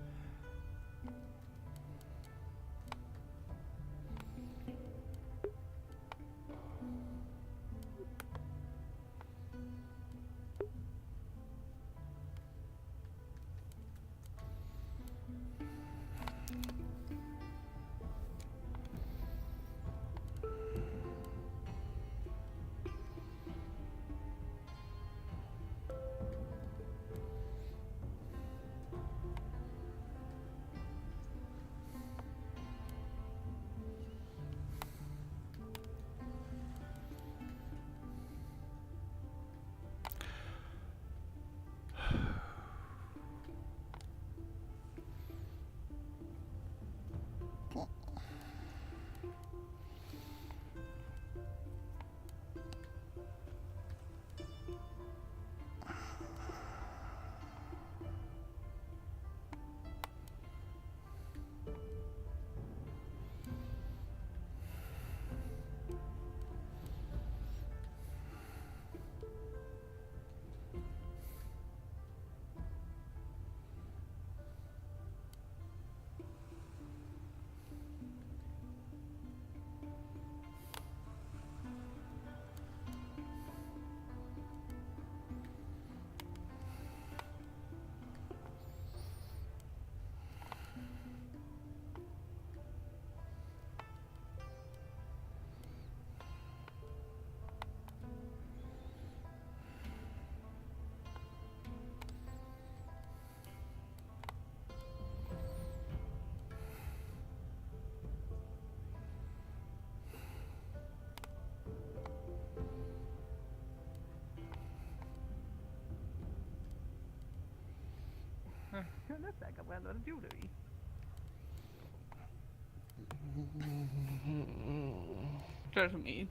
Trust me,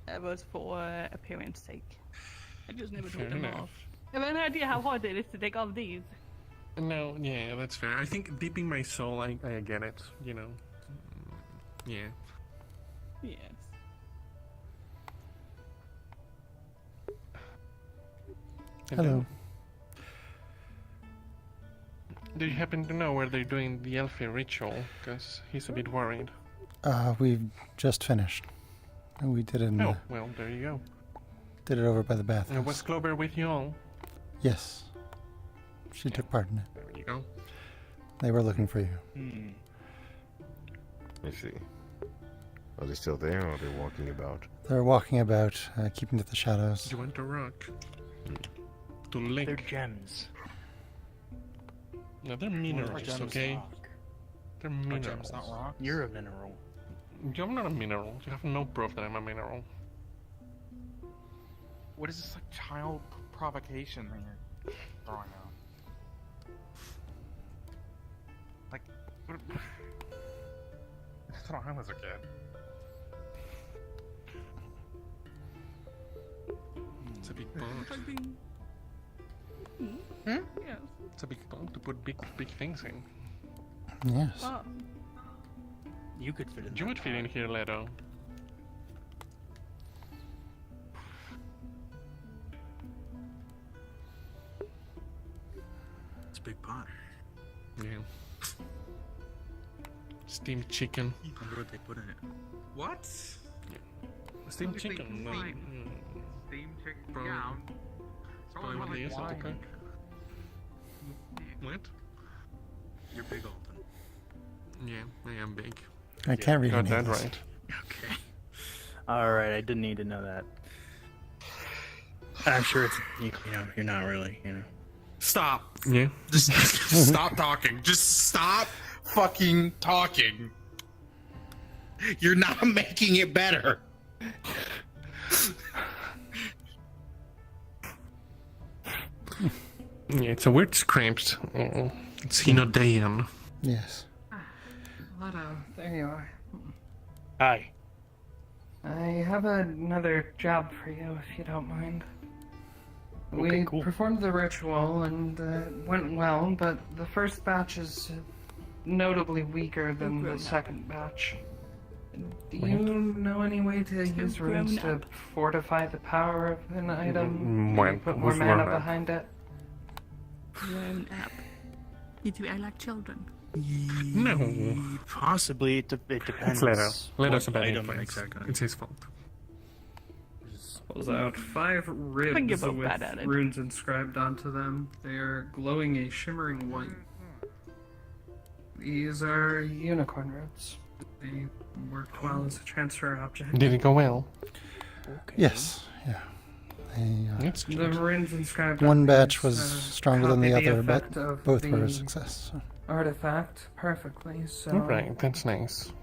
that was for appearance sake. I just never Fair took them enough. off. Have any idea how hard it is to take off these? No, yeah, that's fair. I think deep in my soul, I get it, you know. Yeah. Yes. Hello. Do you happen to know where they're doing the Elfie ritual? Because he's a bit worried. We've just finished. We did it in Oh, well, there you go. did it over by the bathhouse. Was Clover with you all? Yes. She took part in it. There you go. They were looking for you. I see. Are they still there, or are they walking about? They're walking about, keeping to the shadows. You want to rock? To lick? They're gems. No, they're minerals, gems okay? rock. They're Are minerals. gems not rock? You're a mineral. You're not a mineral. You have no proof that I'm a mineral. What is this, like, child provocation that you're throwing out? Like, what? That's what I was a kid. It's a big pot. Yes. It's a big pot to put big things in. Yes. Oh. You could fit in. You would fit in here, Leto. It's a big pot. Yeah. Steamed chicken. I wonder what they put in it. What? Steamed Typically chicken. fine. Steamed chicken. Probably- Yeah. Probably what they use it to cook. What? You're big, Alden. Yeah, I am big. I can't read Got any that of this. right. Okay. Alright, I didn't need to know that. I'm sure it's, you know, you're not really, you know. Stop. Yeah. Just stop talking. Just stop fucking talking. You're not making it better. Yeah, it's a weird script. It's Hinodean. Yes. Leto. There you are. Hi. I have another job for you, if you don't mind. Okay, We cool. performed the ritual and went well, but the first batch is notably weaker than the second batch. Do you know any way to use runes to fortify the power of an item? Well, Put more who's mana grown up? behind it? Grown up. You two are like children. No. Possibly. It depends. It's Leto. Leto's a what bad item influence. exactly. It's his fault. Pulls out 5 ribs you're both with bad at it. runes inscribed onto them. They are glowing a shimmering white. These are unicorn ribs. They worked well as a transfer object. Did it go well? Yes, yeah. The runes inscribed One on batch these, was stronger than copy the other, but effect of both were a the success. So. Artifact perfectly, so Alright, that's nice.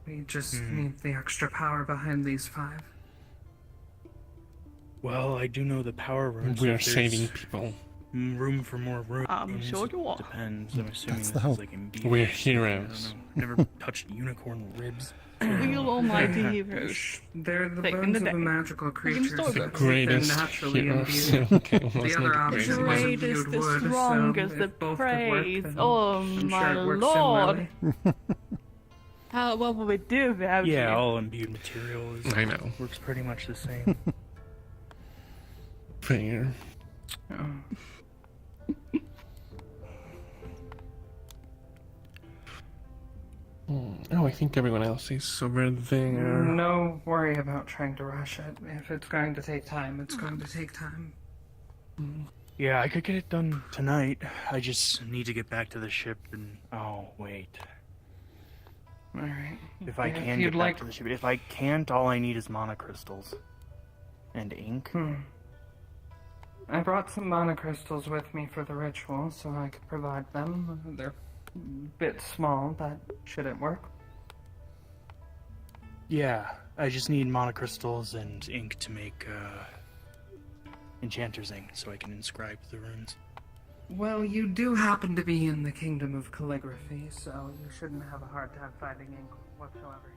we just need the extra power behind these 5. Well, I do know the power runes. We are if there's saving people. Room for more runes. I'm sure you are. Depends. I'm assuming That's this the is hope. like imbued. We're I heroes. don't know. Never touched unicorn ribs. Real almighty heroes. They're the Back in bones the of day. a magical Like in creature, stories. so The they're greatest naturally heroes. imbued. Okay, The let's other not option get was crazy. Greatest, imbued the wood, so strongest, the if both could work, praise. then Oh I'm my sure it works lord. similarly. What would we do without Yeah, you? all imbued material is, I know. works pretty much the same. Fair. Oh, I think everyone else is over there. No worry about trying to rush it. If it's going to take time, it's going to take time. Yeah, I could get it done tonight. I just need to get back to the ship and... Oh, wait. Alright. If I If can you'd get like- back to the ship. If I can't, all I need is mana crystals. And ink. I brought some mana crystals with me for the ritual, so I could provide them. They're a bit small, but should it work? Yeah, I just need mana crystals and ink to make, enchanter's ink, so I can inscribe the runes. Well, you do happen to be in the kingdom of calligraphy, so you shouldn't have a hard time finding ink whatsoever.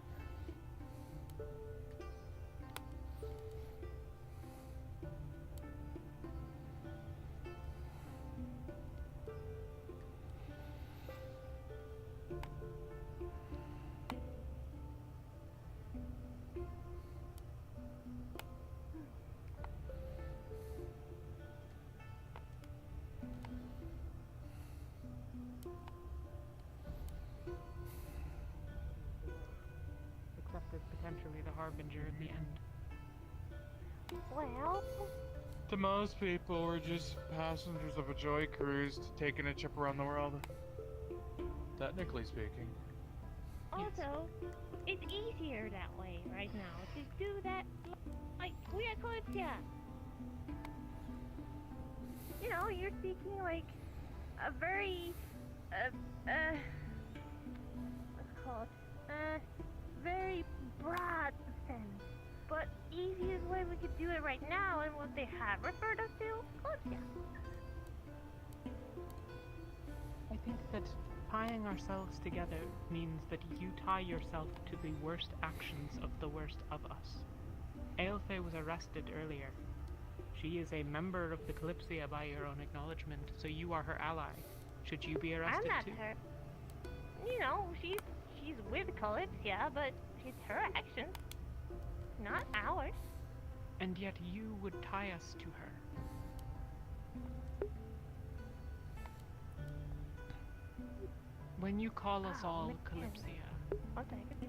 Except as potentially the harbinger of the end. Well, To most people, we're just passengers of a joy cruise taking a trip around the world. Technically speaking. also, it's easier that way right now to do that. Like, we at Kalypsia. You know, you're speaking like a very, what's it called? Very broad sense. But easiest way we could do it right now and what they have referred us to, Kalypsia. I think that tying ourselves together means that you tie yourself to the worst actions of the worst of us. Aelfe was arrested earlier. She is a member of the Kalypsia by your own acknowledgement, so you are her ally. Should you be I'm arrested not too? her. You know, she's with Kalypsia, but it's her actions, not ours. And yet you would tie us to her. When you call us all Kalypsia, One second.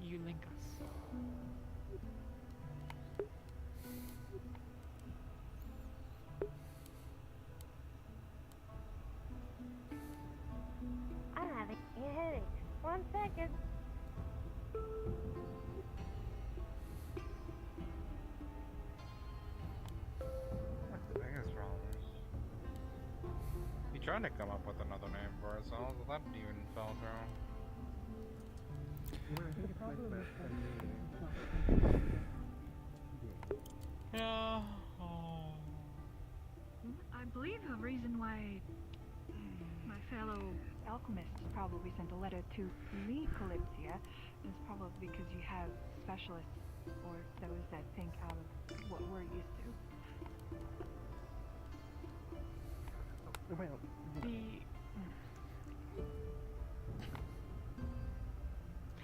you link us. I'm having a headache. 1 second. What's the biggest problem? We tried to come up with another name for ourselves, but that even fell through. Yeah. I believe the reason why my fellow alchemists probably sent a letter to me, Kalypsia, is probably because you have specialists or those that think out of what we're used to. Well,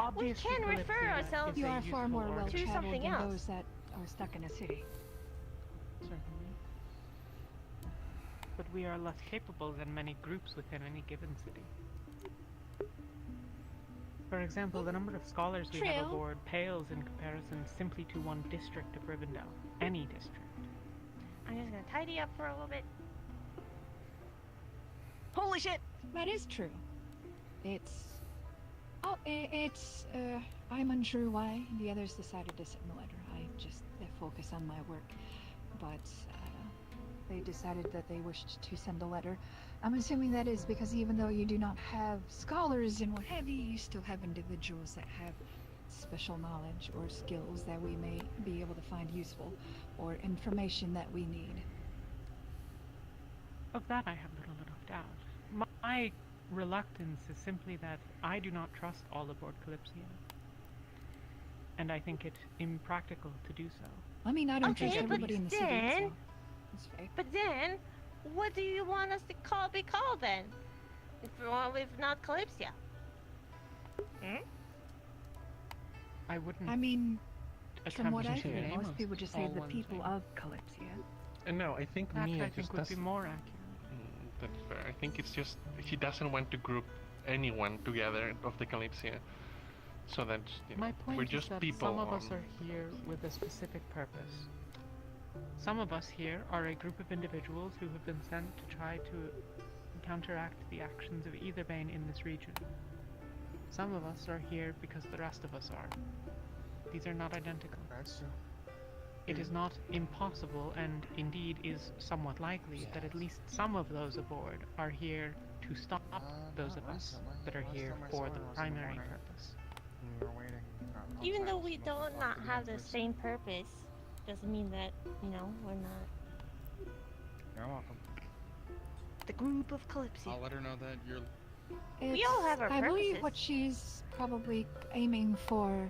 Obviously, we can refer Calypsia ourselves is You a are far useful more order. well To traveled something than else. those that are stuck in a city. Certainly. But we are less capable than many groups within any given city. For example, the number of scholars we have True. aboard pales in comparison simply to one district of Rivendell. Any district. I'm just gonna tidy up for a little bit. Holy shit! That is true. I'm unsure why the others decided to send the letter. I just focus on my work. But they decided that they wished to send a letter. I'm assuming that is because even though you do not have scholars and what have you, you still have individuals that have special knowledge or skills that we may be able to find useful, or information that we need. Of that I have little of doubt. My reluctance is simply that I do not trust all aboard Kalypsia. And I think it impractical to do so. I mean, I don't Okay, trust but everybody in the city, then- so it's fair. But then, what do you want us to be called then? If not Kalypsia? Hmm? I wouldn't. I mean, from attempt what to I name hear, most us people just say all the one people thing. of Kalypsia. And no, I think That Mia I think just would be doesn't. more accurate. That's fair. I think it's just he doesn't want to group anyone together of the Kalypsia. So that's My point we're is just that people. some of us on- are here with a specific purpose. Some of us here are a group of individuals who have been sent to try to counteract the actions of either bane in this region. Some of us are here because the rest of us are. These are not identical. That's true. It is not impossible, and indeed is somewhat likely, that at least some of those aboard are here to stop those of us that are here for the primary purpose. We were waiting. Even though we don't not have the same purpose, doesn't mean that, you know, we're not You're welcome. the group of Kalypsia. I'll let her know that you're. We all have our I believe purposes. what she's probably aiming for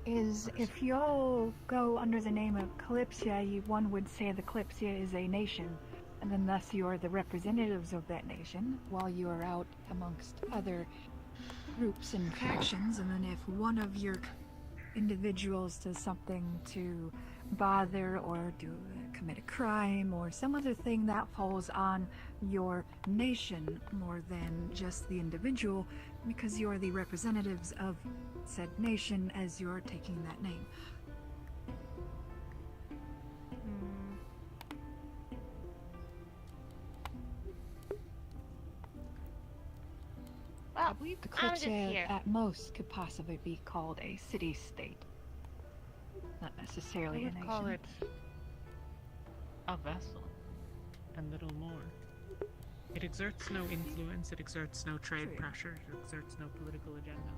is if you all go under the name of Kalypsia, one would say the Kalypsia is a nation, and then thus you are the representatives of that nation, while you are out amongst other groups and factions, and then if one of your individuals does something to bother or commit a crime or some other thing, that falls on your nation more than just the individual, because you're the representatives of said nation as you're taking that name. Well, I believe the I'm just Kalypsia here. at most could possibly be called a city-state, not necessarily I a would nation. call it a vessel, and little more. It exerts no influence, it exerts no trade pressure, it exerts no political agenda.